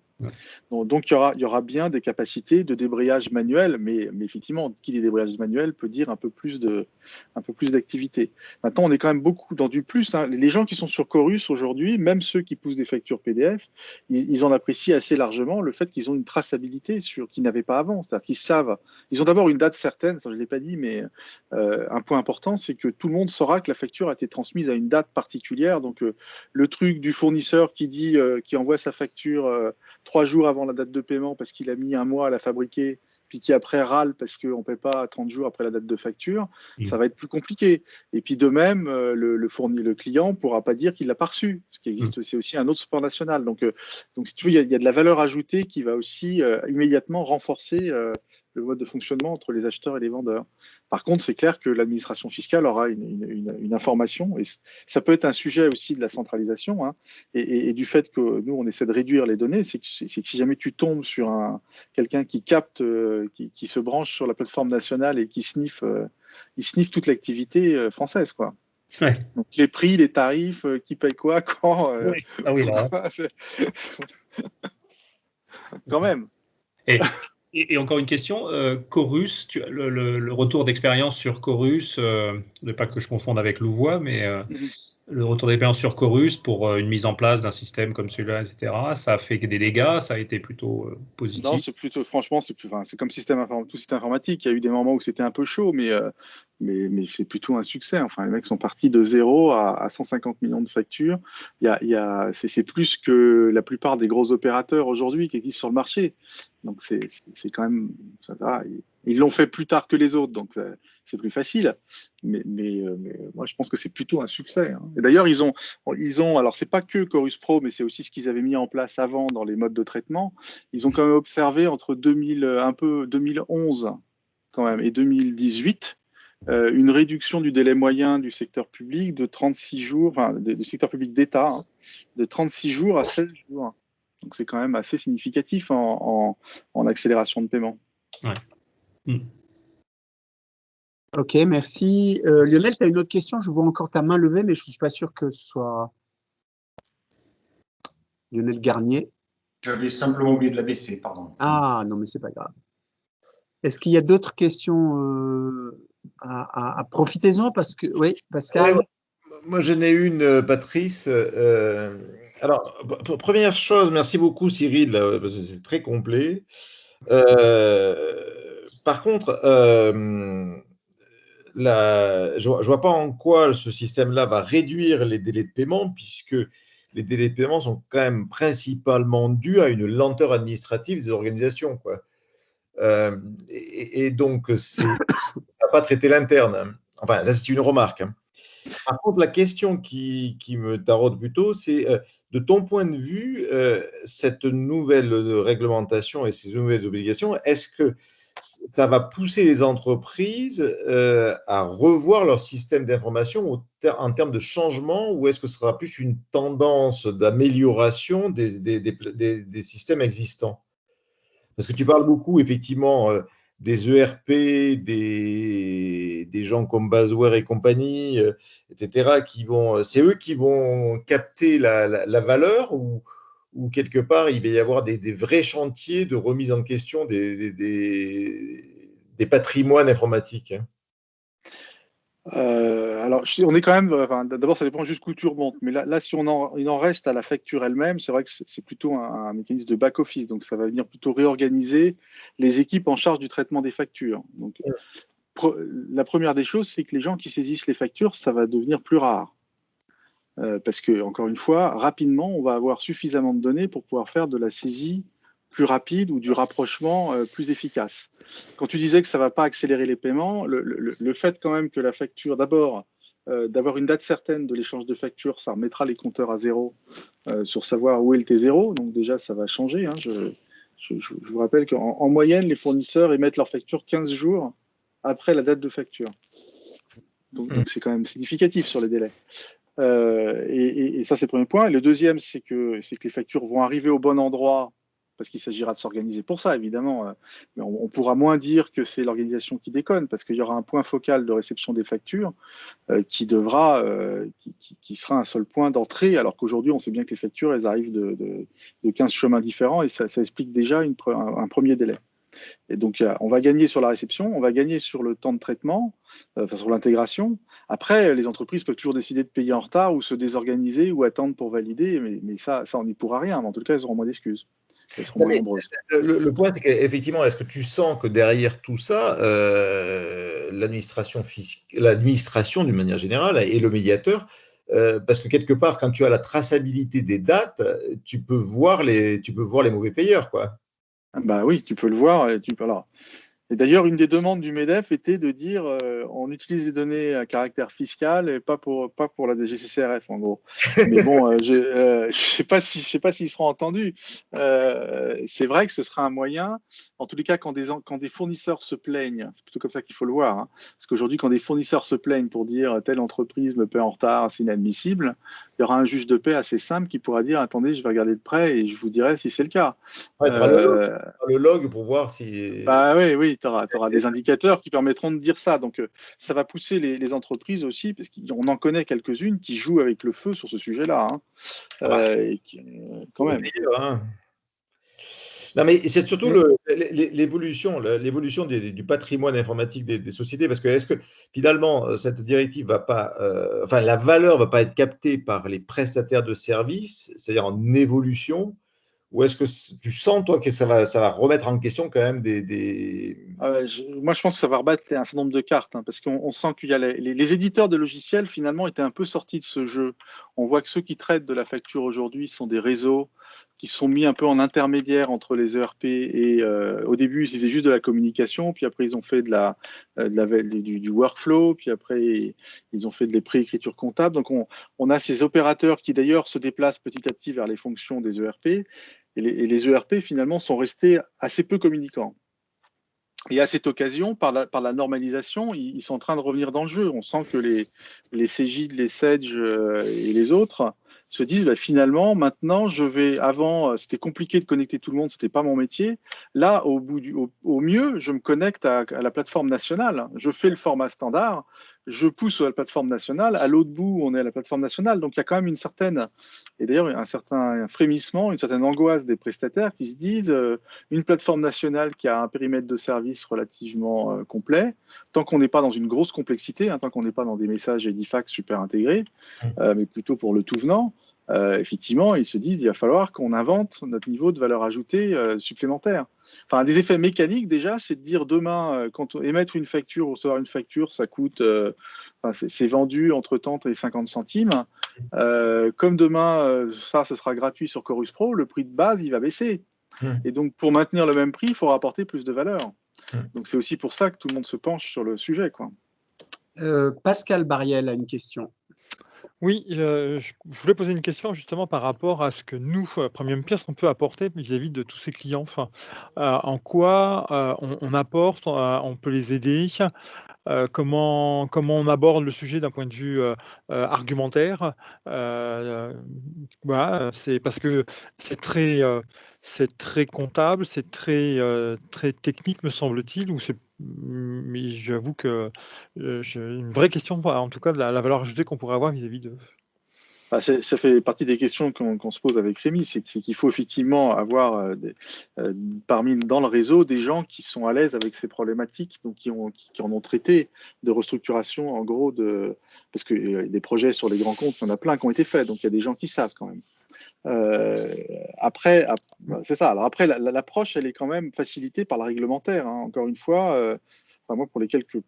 Donc il y aura bien des capacités de débrayage manuel, mais effectivement, qui dit débrayage manuel peut dire un peu plus d'activité. Maintenant, on est quand même beaucoup dans du plus, hein. Les gens qui sont sur Chorus aujourd'hui, même ceux qui poussent des factures PDF, ils en apprécient assez largement le fait qu'ils ont une traçabilité qu'ils n'avaient pas avant. C'est-à-dire qu'ils savent, ils ont d'abord une date certaine, ça je ne l'ai pas dit, mais un point important, c'est que tout le monde saura que la facture a été transmise à une date particulière. Donc le truc du fournisseur qui envoie sa facture 3 jours avant la date de paiement parce qu'il a mis un mois à la fabriquer, puis qui après râle parce qu'on ne paie pas 30 jours après la date de facture, ça va être plus compliqué. Et puis de même, le client ne pourra pas dire qu'il ne l'a pas reçu, ce qui existe, c'est aussi un autre support national. Donc si tu veux, il y a de la valeur ajoutée qui va aussi immédiatement renforcer le mode de fonctionnement entre les acheteurs et les vendeurs. Par contre, c'est clair que l'administration fiscale aura une information, et ça peut être un sujet aussi de la centralisation, hein, et du fait que nous, on essaie de réduire les données, c'est que si jamais tu tombes sur quelqu'un qui capte, qui se branche sur la plateforme nationale et qui sniffe toute l'activité française, quoi. Ouais. Donc les prix, les tarifs, qui paye quoi, quand. Oui. Ah oui, là. Quand même. Et encore une question, Chorus, le retour d'expérience sur Chorus, ne pas que je confonde avec Louvois, mais le retour d'expérience sur Chorus pour une mise en place d'un système comme celui-là, etc., ça a fait des dégâts, ça a été plutôt positif. Non, c'est plutôt, franchement, c'est comme tout système informatique. Il y a eu des moments où c'était un peu chaud, mais c'est plutôt un succès. Enfin, les mecs sont partis de 0 à 150 millions de factures. C'est plus que la plupart des gros opérateurs aujourd'hui qui existent sur le marché. Donc, c'est quand même, ça va. Ils l'ont fait plus tard que les autres, donc c'est plus facile. Mais moi, je pense que c'est plutôt un succès. Hein. Et d'ailleurs, ils ont, alors c'est pas que Chorus Pro, mais c'est aussi ce qu'ils avaient mis en place avant dans les modes de traitement. Ils ont quand même observé entre 2011 quand même et 2018 une réduction du délai moyen du secteur public de 36 jours, enfin du secteur public d'État, hein, de 36 jours à 16 jours. Donc c'est quand même assez significatif en accélération de paiement. Ouais. Ok, merci. Lionel, tu as une autre question? Je vois encore ta main levée, mais je ne suis pas sûr que ce soit Lionel Garnier. J'avais simplement oublié de la baisser, pardon. Ah, non, mais c'est pas grave. Est-ce qu'il y a d'autres questions profitez-en parce que… Oui, Pascal. Ouais, moi, j'en ai une, Patrice. Alors, première chose, merci beaucoup, Cyril, parce que c'est très complet. Par contre, je ne vois pas en quoi ce système-là va réduire les délais de paiement, puisque les délais de paiement sont quand même principalement dus à une lenteur administrative des organisations, quoi. Et donc, ça ne va pas traiter l'interne. Hein. Enfin, ça, c'est une remarque. Hein. Par contre, la question qui me taraude plutôt, c'est de ton point de vue, cette nouvelle réglementation et ces nouvelles obligations, est-ce que ça va pousser les entreprises à revoir leur système d'information en termes de changement, ou est-ce que ce sera plus une tendance d'amélioration des systèmes existants? Parce que tu parles beaucoup, effectivement, des ERP, des gens comme Basware et compagnie, etc., c'est eux qui vont capter la valeur, ou quelque part, il va y avoir des vrais chantiers de remise en question des patrimoines informatiques. Alors, on est quand même. Enfin, d'abord, ça dépend jusqu'où tu remontes. Mais là si il en reste à la facture elle-même, c'est vrai que c'est plutôt un mécanisme de back-office. Donc, ça va venir plutôt réorganiser les équipes en charge du traitement des factures. Donc, la première des choses, c'est que les gens qui saisissent les factures, ça va devenir plus rare. Parce que, encore une fois, rapidement, on va avoir suffisamment de données pour pouvoir faire de la saisie plus rapide ou du rapprochement plus efficace. Quand tu disais que ça ne va pas accélérer les paiements, le fait quand même que la facture, d'abord, d'avoir une date certaine de l'échange de facture, ça remettra les compteurs à zéro sur savoir où est le T0. Donc déjà, ça va changer. Hein. Je vous rappelle qu'en moyenne, les fournisseurs émettent leur facture 15 jours après la date de facture. Donc c'est quand même significatif sur les délais. Et ça, c'est le premier point. Et le deuxième, c'est que les factures vont arriver au bon endroit, parce qu'il s'agira de s'organiser pour ça, évidemment. Mais on pourra moins dire que c'est l'organisation qui déconne, parce qu'il y aura un point focal de réception des factures qui sera un seul point d'entrée, alors qu'aujourd'hui, on sait bien que les factures, elles arrivent de 15 chemins différents, et ça explique déjà un premier délai. Et donc, on va gagner sur la réception, on va gagner sur le temps de traitement, sur l'intégration. Après, les entreprises peuvent toujours décider de payer en retard ou se désorganiser ou attendre pour valider, mais ça on n'y pourra rien. Mais en tout cas, elles auront moins d'excuses. Elles seront moins nombreuses. Le point, c'est qu'effectivement, est-ce que tu sens que derrière tout ça, l'administration d'une manière générale et le médiateur, parce que quelque part, quand tu as la traçabilité des dates, tu peux voir les mauvais payeurs, quoi. Bah oui, tu peux le voir. Et d'ailleurs, une des demandes du MEDEF était de dire on utilise les données à caractère fiscal et pas pour la DGCCRF, en gros. Mais bon, je sais pas s'ils seront entendus. C'est vrai que ce sera un moyen. En tous les cas, quand des fournisseurs se plaignent, c'est plutôt comme ça qu'il faut le voir. Hein, parce qu'aujourd'hui, quand des fournisseurs se plaignent pour dire telle entreprise me paie en retard, c'est inadmissible, il y aura un juge de paix assez simple qui pourra dire attendez, je vais regarder de près et je vous dirai si c'est le cas. Ouais, le log pour voir si. Bah oui, tu auras des indicateurs qui permettront de dire ça. Donc, ça va pousser les entreprises aussi, parce qu'on en connaît quelques-unes qui jouent avec le feu sur ce sujet-là. Quand même. Hein. Non, mais c'est surtout l'évolution du patrimoine informatique des sociétés, parce que est-ce que finalement cette directive va pas, enfin la valeur va pas être captée par les prestataires de services, c'est-à-dire en évolution, ou est-ce que tu sens toi que ça va remettre en question quand même Moi, je pense que ça va rebattre un certain nombre de cartes, parce qu'on sent qu'il y a les éditeurs de logiciels finalement étaient un peu sortis de ce jeu. On voit que ceux qui traitent de la facture aujourd'hui sont des réseaux qui sont mis un peu en intermédiaire entre les ERP et au début ils faisaient juste de la communication, puis après ils ont fait du workflow, puis après ils ont fait des préécritures comptables. Donc on a ces opérateurs qui d'ailleurs se déplacent petit à petit vers les fonctions des ERP, et les ERP finalement sont restés assez peu communicants. Et à cette occasion, par la normalisation, ils sont en train de revenir dans le jeu. On sent que les Cegid, les Sedge et les autres se disent finalement, maintenant, avant, c'était compliqué de connecter tout le monde, c'était pas mon métier. Là, au mieux, je me connecte à la plateforme nationale. Je fais le format standard, je pousse à la plateforme nationale. À l'autre bout, on est à la plateforme nationale. Donc, il y a quand même une certaine, et d'ailleurs, un certain frémissement, une certaine angoisse des prestataires qui se disent une plateforme nationale qui a un périmètre de service relativement complet, tant qu'on n'est pas dans une grosse complexité, tant qu'on n'est pas dans des messages Edifax super intégrés, mais plutôt pour le tout venant, effectivement, ils se disent il va falloir qu'on invente notre niveau de valeur ajoutée supplémentaire. Enfin, un des effets mécaniques déjà, c'est de dire demain, quand émettre une facture ou recevoir une facture, ça coûte, c'est vendu entre tant et 50 centimes. Comme demain, ce sera gratuit sur Chorus Pro, le prix de base, il va baisser. Et donc, pour maintenir le même prix, il faut rapporter plus de valeur. Donc, c'est aussi pour ça que tout le monde se penche sur le sujet, quoi. Pascal Bariel a une question. Oui, je voulais poser une question justement par rapport à ce que nous, Premium Peers, on peut apporter vis-à-vis de tous ces clients. Enfin, en quoi on apporte, on peut les aider, comment on aborde le sujet d'un point de vue argumentaire. Voilà, c'est parce que c'est très comptable, c'est très technique, me semble-t-il, mais j'avoue que j'ai une vraie question, en tout cas, de la valeur ajoutée qu'on pourrait avoir vis-à-vis de. Ça fait partie des questions qu'on se pose avec Rémi, c'est qu'il faut effectivement avoir dans le réseau des gens qui sont à l'aise avec ces problématiques, donc qui en ont traité de restructuration, en gros, parce que des projets sur les grands comptes, il y en a plein qui ont été faits, donc il y a des gens qui savent quand même. Après, c'est ça. Alors après, l'approche, elle est quand même facilitée par le réglementaire. Encore une fois, moi, pour les quelques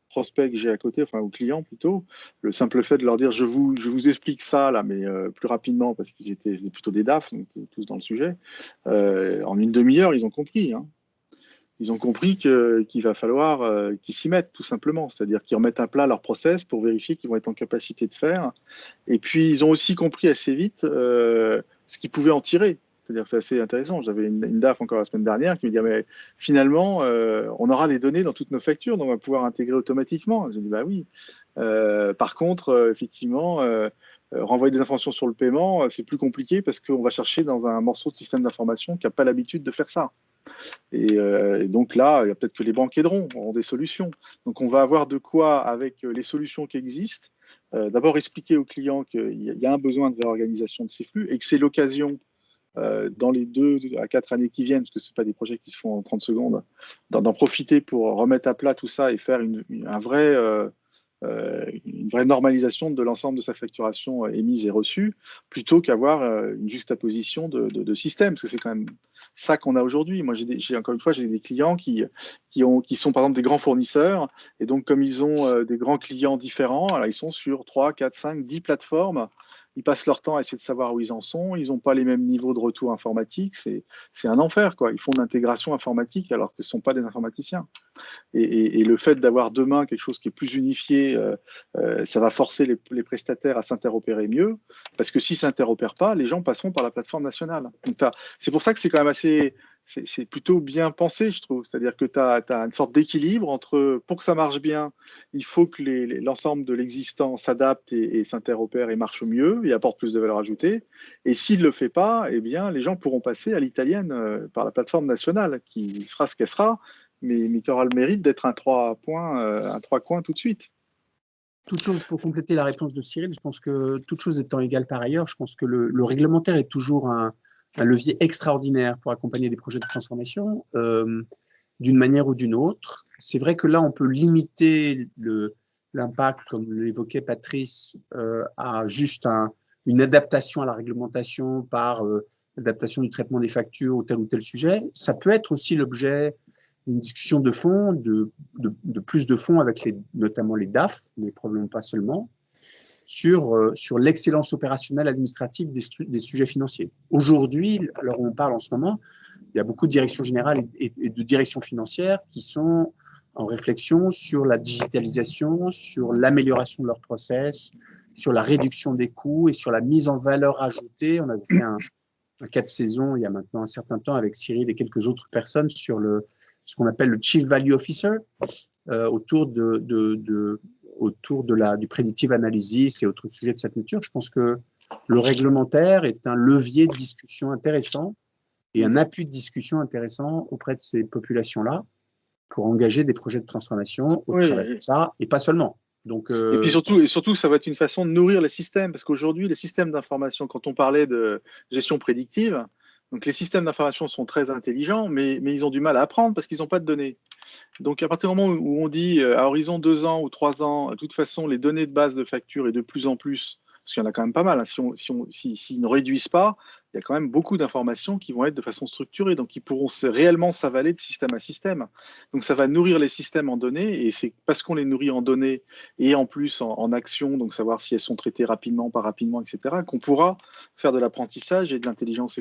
prospects que j'ai à côté, enfin aux clients plutôt, le simple fait de leur dire je vous explique ça là, mais plus rapidement parce qu'ils étaient plutôt des DAF, donc tous dans le sujet. En une demi-heure, ils ont compris. Ils ont compris qu'il va falloir qu'ils s'y mettent tout simplement, c'est-à-dire qu'ils remettent à plat leur process pour vérifier qu'ils vont être en capacité de faire. Et puis ils ont aussi compris assez vite ce qu'ils pouvaient en tirer. C'est-à-dire que c'est assez intéressant. J'avais une DAF encore la semaine dernière qui me dit mais finalement on aura les données dans toutes nos factures, donc on va pouvoir intégrer automatiquement. J'ai dit bah oui. Par contre, effectivement, renvoyer des informations sur le paiement, c'est plus compliqué parce qu'on va chercher dans un morceau de système d'information qui n'a pas l'habitude de faire ça. Et donc là, il y a peut-être que les banques aideront, auront des solutions. Donc on va avoir de quoi, avec les solutions qui existent, d'abord expliquer aux clients qu'il y a un besoin de réorganisation de ces flux et que c'est l'occasion, dans les 2 à 4 années qui viennent, parce que ce pas des projets qui se font en 30 secondes, d'en profiter pour remettre à plat tout ça et faire une vraie normalisation de l'ensemble de sa facturation émise et reçue, plutôt qu'avoir une juxtaposition de systèmes, parce que c'est quand même ça qu'on a aujourd'hui. Moi, encore une fois, j'ai des clients qui sont par exemple des grands fournisseurs, et donc comme ils ont des grands clients différents, alors ils sont sur 3, 4, 5, 10 plateformes. Ils passent leur temps à essayer de savoir où ils en sont. Ils n'ont pas les mêmes niveaux de retour informatique. C'est un enfer, quoi. Ils font de l'intégration informatique alors que ce ne sont pas des informaticiens. Et le fait d'avoir demain quelque chose qui est plus unifié, ça va forcer les prestataires à s'interopérer mieux, parce que s'ils ne s'interopèrent pas, les gens passeront par la plateforme nationale. C'est pour ça que c'est quand même c'est plutôt bien pensé, je trouve. C'est-à-dire que tu as une sorte d'équilibre entre, pour que ça marche bien, il faut que l'ensemble de l'existant s'adapte et s'interopère et marche mieux et apporte plus de valeur ajoutée. Et s'il ne le fait pas, eh bien, les gens pourront passer à l'italienne par la plateforme nationale, qui sera ce qu'elle sera, mais qui aura le mérite d'être un 3 coins tout de suite. Toute chose, pour compléter la réponse de Cyril, je pense que toute chose étant égale par ailleurs, je pense que le réglementaire est toujours un levier extraordinaire pour accompagner des projets de transformation d'une manière ou d'une autre. C'est vrai que là, on peut limiter l'impact, comme l'évoquait Patrice, à juste une adaptation à la réglementation par l'adaptation du traitement des factures ou tel sujet. Ça peut être aussi l'objet d'une discussion de fond, de plus de fond avec notamment les DAF, mais probablement pas seulement, sur l'excellence opérationnelle administrative des sujets financiers. Aujourd'hui, alors on parle en ce moment, il y a beaucoup de directions générales et de directions financières qui sont en réflexion sur la digitalisation, sur l'amélioration de leurs process, sur la réduction des coûts et sur la mise en valeur ajoutée. On a fait un cas de saison il y a maintenant un certain temps avec Cyril et quelques autres personnes sur ce qu'on appelle le Chief Value Officer, autour du predictive analysis et autres sujets de cette nature. Je pense que le réglementaire est un levier de discussion intéressant et un appui de discussion intéressant auprès de ces populations-là pour engager des projets de transformation au travers de ça, et pas seulement. Donc, et puis surtout, ça va être une façon de nourrir les systèmes, parce qu'aujourd'hui, les systèmes d'information, quand on parlait de gestion prédictive, donc les systèmes d'information sont très intelligents, mais ils ont du mal à apprendre parce qu'ils n'ont pas de données. Donc à partir du moment où on dit à horizon 2 ans ou 3 ans, de toute façon, les données de base de facture et de plus en plus, parce qu'il y en a quand même pas mal, hein, s'ils ne réduisent pas, il y a quand même beaucoup d'informations qui vont être de façon structurée, donc ils pourront réellement s'avaler de système à système. Donc ça va nourrir les systèmes en données, et c'est parce qu'on les nourrit en données et en plus en actions, donc savoir si elles sont traitées rapidement, pas rapidement, etc., qu'on pourra faire de l'apprentissage et de l'intelligence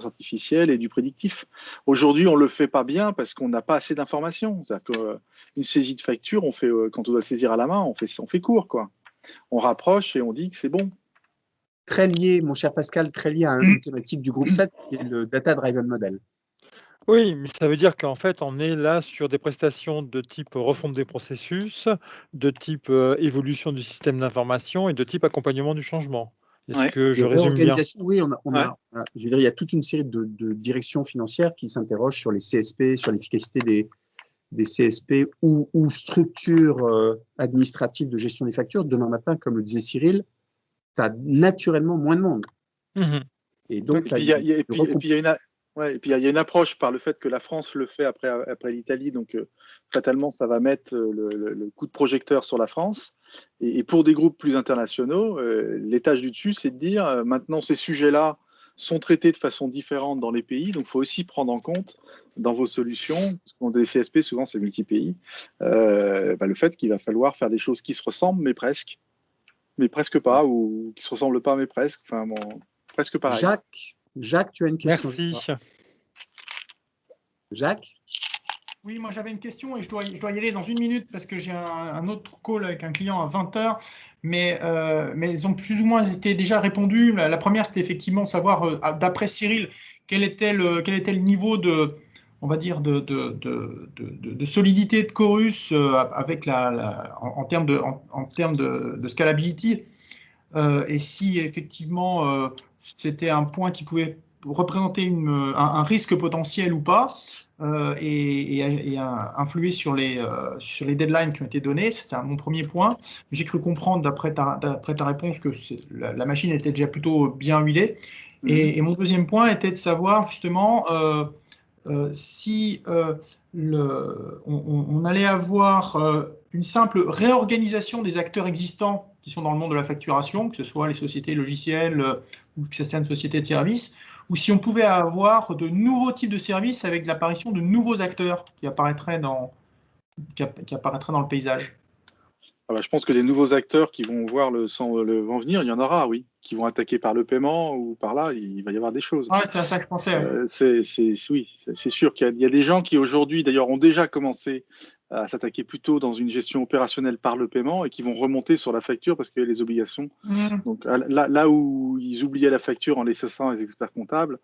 artificielle et du prédictif. Aujourd'hui, on ne le fait pas bien parce qu'on n'a pas assez d'informations. C'est-à-dire qu'une saisie de facture, quand on doit le saisir à la main, on fait court, quoi. On rapproche et on dit que c'est bon. Très lié, mon cher Pascal, très lié à une thématique du groupe 7, qui est le Data Driven Model. Oui, mais ça veut dire qu'en fait, on est là sur des prestations de type refonte des processus, de type évolution du système d'information et de type accompagnement du changement. Est-ce que je résume bien? Oui, je veux dire, il y a toute une série de directions financières qui s'interrogent sur les CSP, sur l'efficacité des CSP ou structures administratives de gestion des factures. Demain matin, comme le disait Cyril, tu as naturellement moins de monde. Et donc, il y a une approche par le fait que la France le fait après l'Italie, donc fatalement, ça va mettre le coup de projecteur sur la France. Et pour des groupes plus internationaux, l'étage du dessus, c'est de dire maintenant ces sujets-là sont traités de façon différente dans les pays, donc il faut aussi prendre en compte dans vos solutions, parce qu'on a des CSP, souvent c'est multi-pays, le fait qu'il va falloir faire des choses qui se ressemblent, mais presque pas, ou qui se ressemblent pas, mais presque, enfin bon, presque pareil. Jacques, tu as une question? Merci. Jacques? Oui, moi j'avais une question et je dois y aller dans 1 minute parce que j'ai un autre call avec un client à 20h, mais elles ont plus ou moins été déjà répondues. La première, c'était effectivement de savoir, d'après Cyril, quel était le niveau de, on va dire, de solidité de Chorus avec en termes de scalability, et si effectivement c'était un point qui pouvait représenter un risque potentiel ou pas. Et influer sur les deadlines qui ont été donnés. C'était mon premier point. J'ai cru comprendre, d'après ta réponse, que la machine était déjà plutôt bien huilée. Et mon deuxième point était de savoir justement si on allait avoir une simple réorganisation des acteurs existants qui sont dans le monde de la facturation, que ce soit les sociétés logicielles ou que ce soit une société de services, ou si on pouvait avoir de nouveaux types de services avec l'apparition de nouveaux acteurs qui apparaîtraient dans le paysage. Je pense que les nouveaux acteurs qui vont voir le vent venir, il y en aura, oui, qui vont attaquer par le paiement ou par là, il va y avoir des choses. Ouais, c'est à ça que je pensais. Oui, c'est sûr qu'il y a des gens qui aujourd'hui, d'ailleurs, ont déjà commencé à s'attaquer plutôt dans une gestion opérationnelle par le paiement et qui vont remonter sur la facture parce qu'il y a les obligations. Donc là où ils oubliaient la facture en laissant les experts comptables,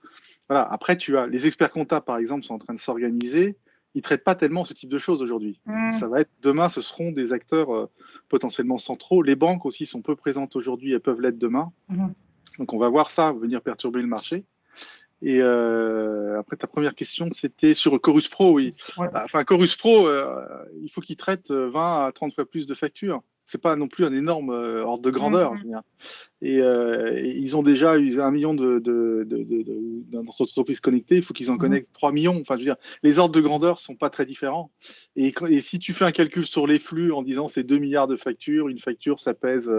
voilà. Après, tu as les experts comptables, par exemple, sont en train de s'organiser. Ils ne traitent pas tellement ce type de choses aujourd'hui. Ça va être demain, ce seront des acteurs potentiellement centraux. Les banques aussi sont peu présentes aujourd'hui, elles peuvent l'être demain. Donc on va voir ça venir perturber le marché. Et après, ta première question, c'était sur Chorus Pro, oui. Ouais. Enfin, Chorus Pro, il faut qu'il traite 20 à 30 fois plus de factures. C'est pas non plus un énorme ordre de grandeur. Je veux dire. Et ils ont déjà eu 1 million d'entreprises connectées. Il faut qu'ils en connectent 3 millions. Enfin, je veux dire, les ordres de grandeur sont pas très différents. Et si tu fais un calcul sur les flux en disant c'est 2 milliards de factures, une facture, ça pèse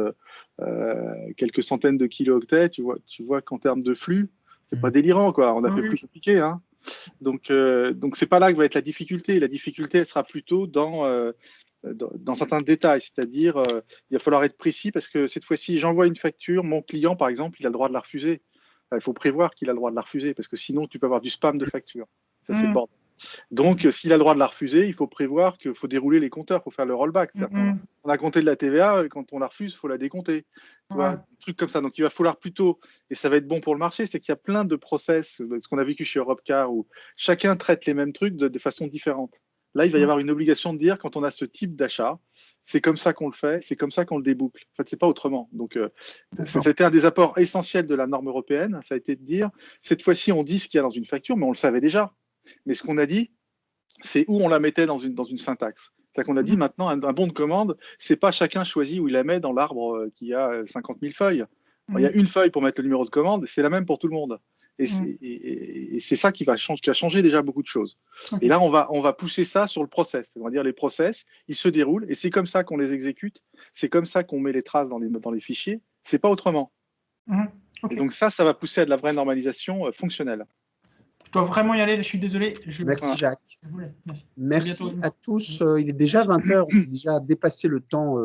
quelques centaines de kilooctets, tu vois qu'en termes de flux, c'est pas délirant, quoi. On a fait plus compliqué, hein. Donc c'est pas là que va être la difficulté. La difficulté, elle sera plutôt dans certains détails, c'est-à-dire il va falloir être précis parce que cette fois-ci, j'envoie une facture, mon client, par exemple, il a le droit de la refuser. Il faut prévoir qu'il a le droit de la refuser parce que sinon, tu peux avoir du spam de facture. Ça, c'est le bordel. Donc, s'il a le droit de la refuser, il faut prévoir qu'il faut dérouler les compteurs, il faut faire le rollback. On a compté de la TVA, et quand on la refuse, il faut la décompter. Tu vois, des trucs comme ça. Donc, il va falloir plutôt, et ça va être bon pour le marché, c'est qu'il y a plein de process, ce qu'on a vécu chez Europcar, où chacun traite les mêmes trucs de façon différente. Là, il va y avoir une obligation de dire, quand on a ce type d'achat, c'est comme ça qu'on le fait, c'est comme ça qu'on le déboucle. En fait, c'est pas autrement. Donc, c'était un des apports essentiels de la norme européenne, ça a été de dire, cette fois-ci, on dit ce qu'il y a dans une facture, mais on le savait déjà. Mais ce qu'on a dit, c'est où on la mettait dans une syntaxe. C'est-à-dire qu'on a dit maintenant, un bon de commande, c'est pas chacun choisit où il la met dans l'arbre qui a 50 000 feuilles. Alors, il y a une feuille pour mettre le numéro de commande, c'est la même pour tout le monde. Et c'est ça qui a changé déjà beaucoup de choses. Et là, on va pousser ça sur le process. On va dire les process, ils se déroulent et c'est comme ça qu'on les exécute. C'est comme ça qu'on met les traces dans les fichiers. C'est pas autrement. Et donc ça va pousser à de la vraie normalisation fonctionnelle. Je dois vraiment y aller, je suis désolé. Merci Jacques. Merci à tous. Il est déjà 20h, on a déjà dépassé le temps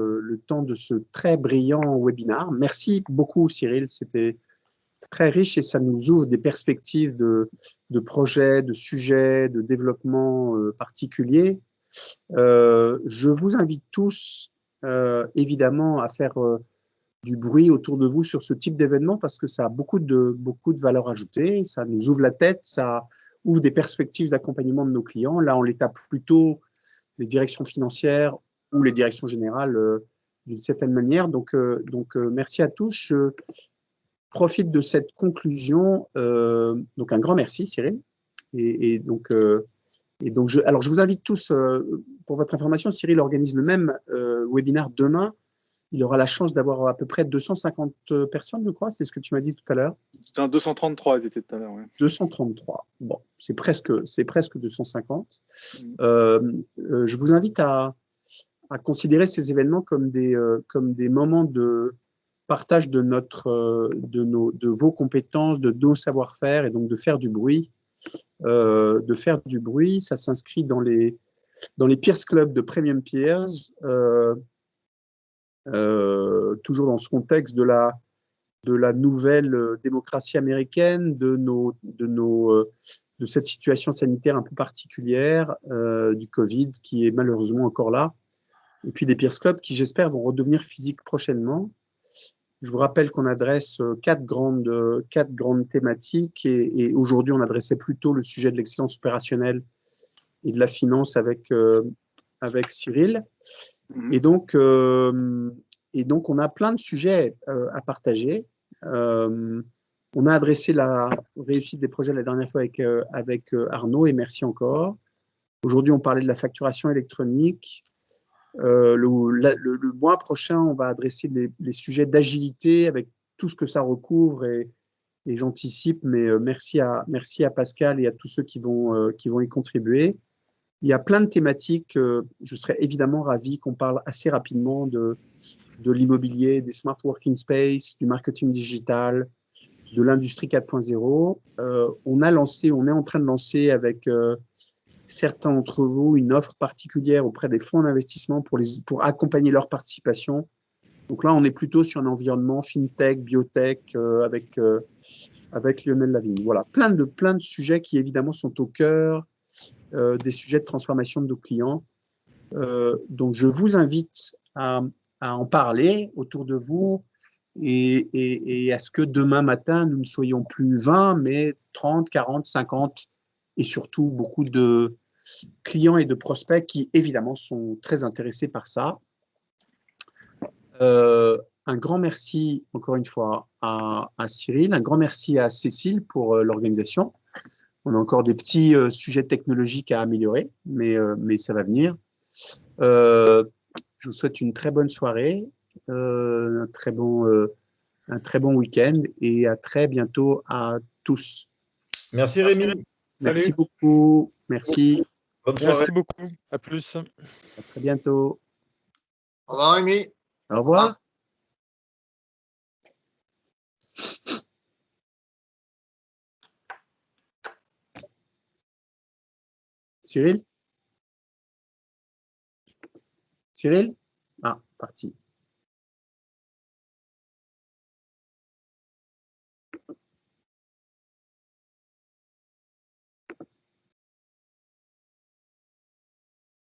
de ce très brillant webinaire. Merci beaucoup Cyril, c'était très riche et ça nous ouvre des perspectives de projets, de sujets, de développement particuliers. Je vous invite tous évidemment à faire du bruit autour de vous sur ce type d'événement parce que ça a beaucoup de valeur ajoutée, ça nous ouvre la tête, ça ouvre des perspectives d'accompagnement de nos clients. Là, on les tape plutôt les directions financières ou les directions générales d'une certaine manière. Donc merci à tous. Je profite de cette conclusion. Donc, un grand merci, Cyril. Alors, je vous invite tous, pour votre information, Cyril organise le même webinaire demain. Il aura la chance d'avoir à peu près 250 personnes, je crois. C'est ce que tu m'as dit tout à l'heure. C'était un 233, ils étaient tout à l'heure. Ouais. 233. Bon, c'est presque 250. Je vous invite à considérer ces événements comme des moments de partage de vos compétences, de nos savoir-faire et donc de faire du bruit. Ça s'inscrit dans les Peers Club de Premium Peers. Toujours dans ce contexte de la nouvelle démocratie américaine, de cette situation sanitaire un peu particulière, du Covid qui est malheureusement encore là, et puis des Peers Club qui, j'espère, vont redevenir physiques prochainement. Je vous rappelle qu'on adresse 4 grandes thématiques et aujourd'hui, on adressait plutôt le sujet de l'excellence opérationnelle et de la finance avec Cyril. Et donc, on a plein de sujets à partager. On a adressé la réussite des projets la dernière fois avec Arnaud, et merci encore. Aujourd'hui, on parlait de la facturation électronique. Le mois prochain, on va adresser les sujets d'agilité avec tout ce que ça recouvre et j'anticipe, mais merci à Pascal et à tous ceux qui vont y contribuer. Il y a plein de thématiques. Je serais évidemment ravi qu'on parle assez rapidement de l'immobilier, des smart working space, du marketing digital, de l'industrie 4.0. On est en train de lancer avec certains d'entre vous une offre particulière auprès des fonds d'investissement pour accompagner leur participation. Donc là, on est plutôt sur un environnement fintech, biotech avec Lionel Lavigne. Voilà, plein de sujets qui évidemment sont au cœur des sujets de transformation de nos clients. Donc, je vous invite à en parler autour de vous et à ce que demain matin, nous ne soyons plus 20, mais 30, 40, 50 et surtout beaucoup de clients et de prospects qui, évidemment, sont très intéressés par ça. Un un grand merci, encore une fois, à Cyril, un grand merci à Cécile pour l'organisation. On a encore des petits sujets technologiques à améliorer, mais ça va venir. Je vous souhaite une très bonne soirée, un très bon week-end et à très bientôt à tous. Merci Rémi. Merci Salut. beaucoup. Merci. Bonne soirée. Merci beaucoup. À plus. À très bientôt. Au revoir, Rémi. Au revoir. Cyril? Cyril? Ah, parti.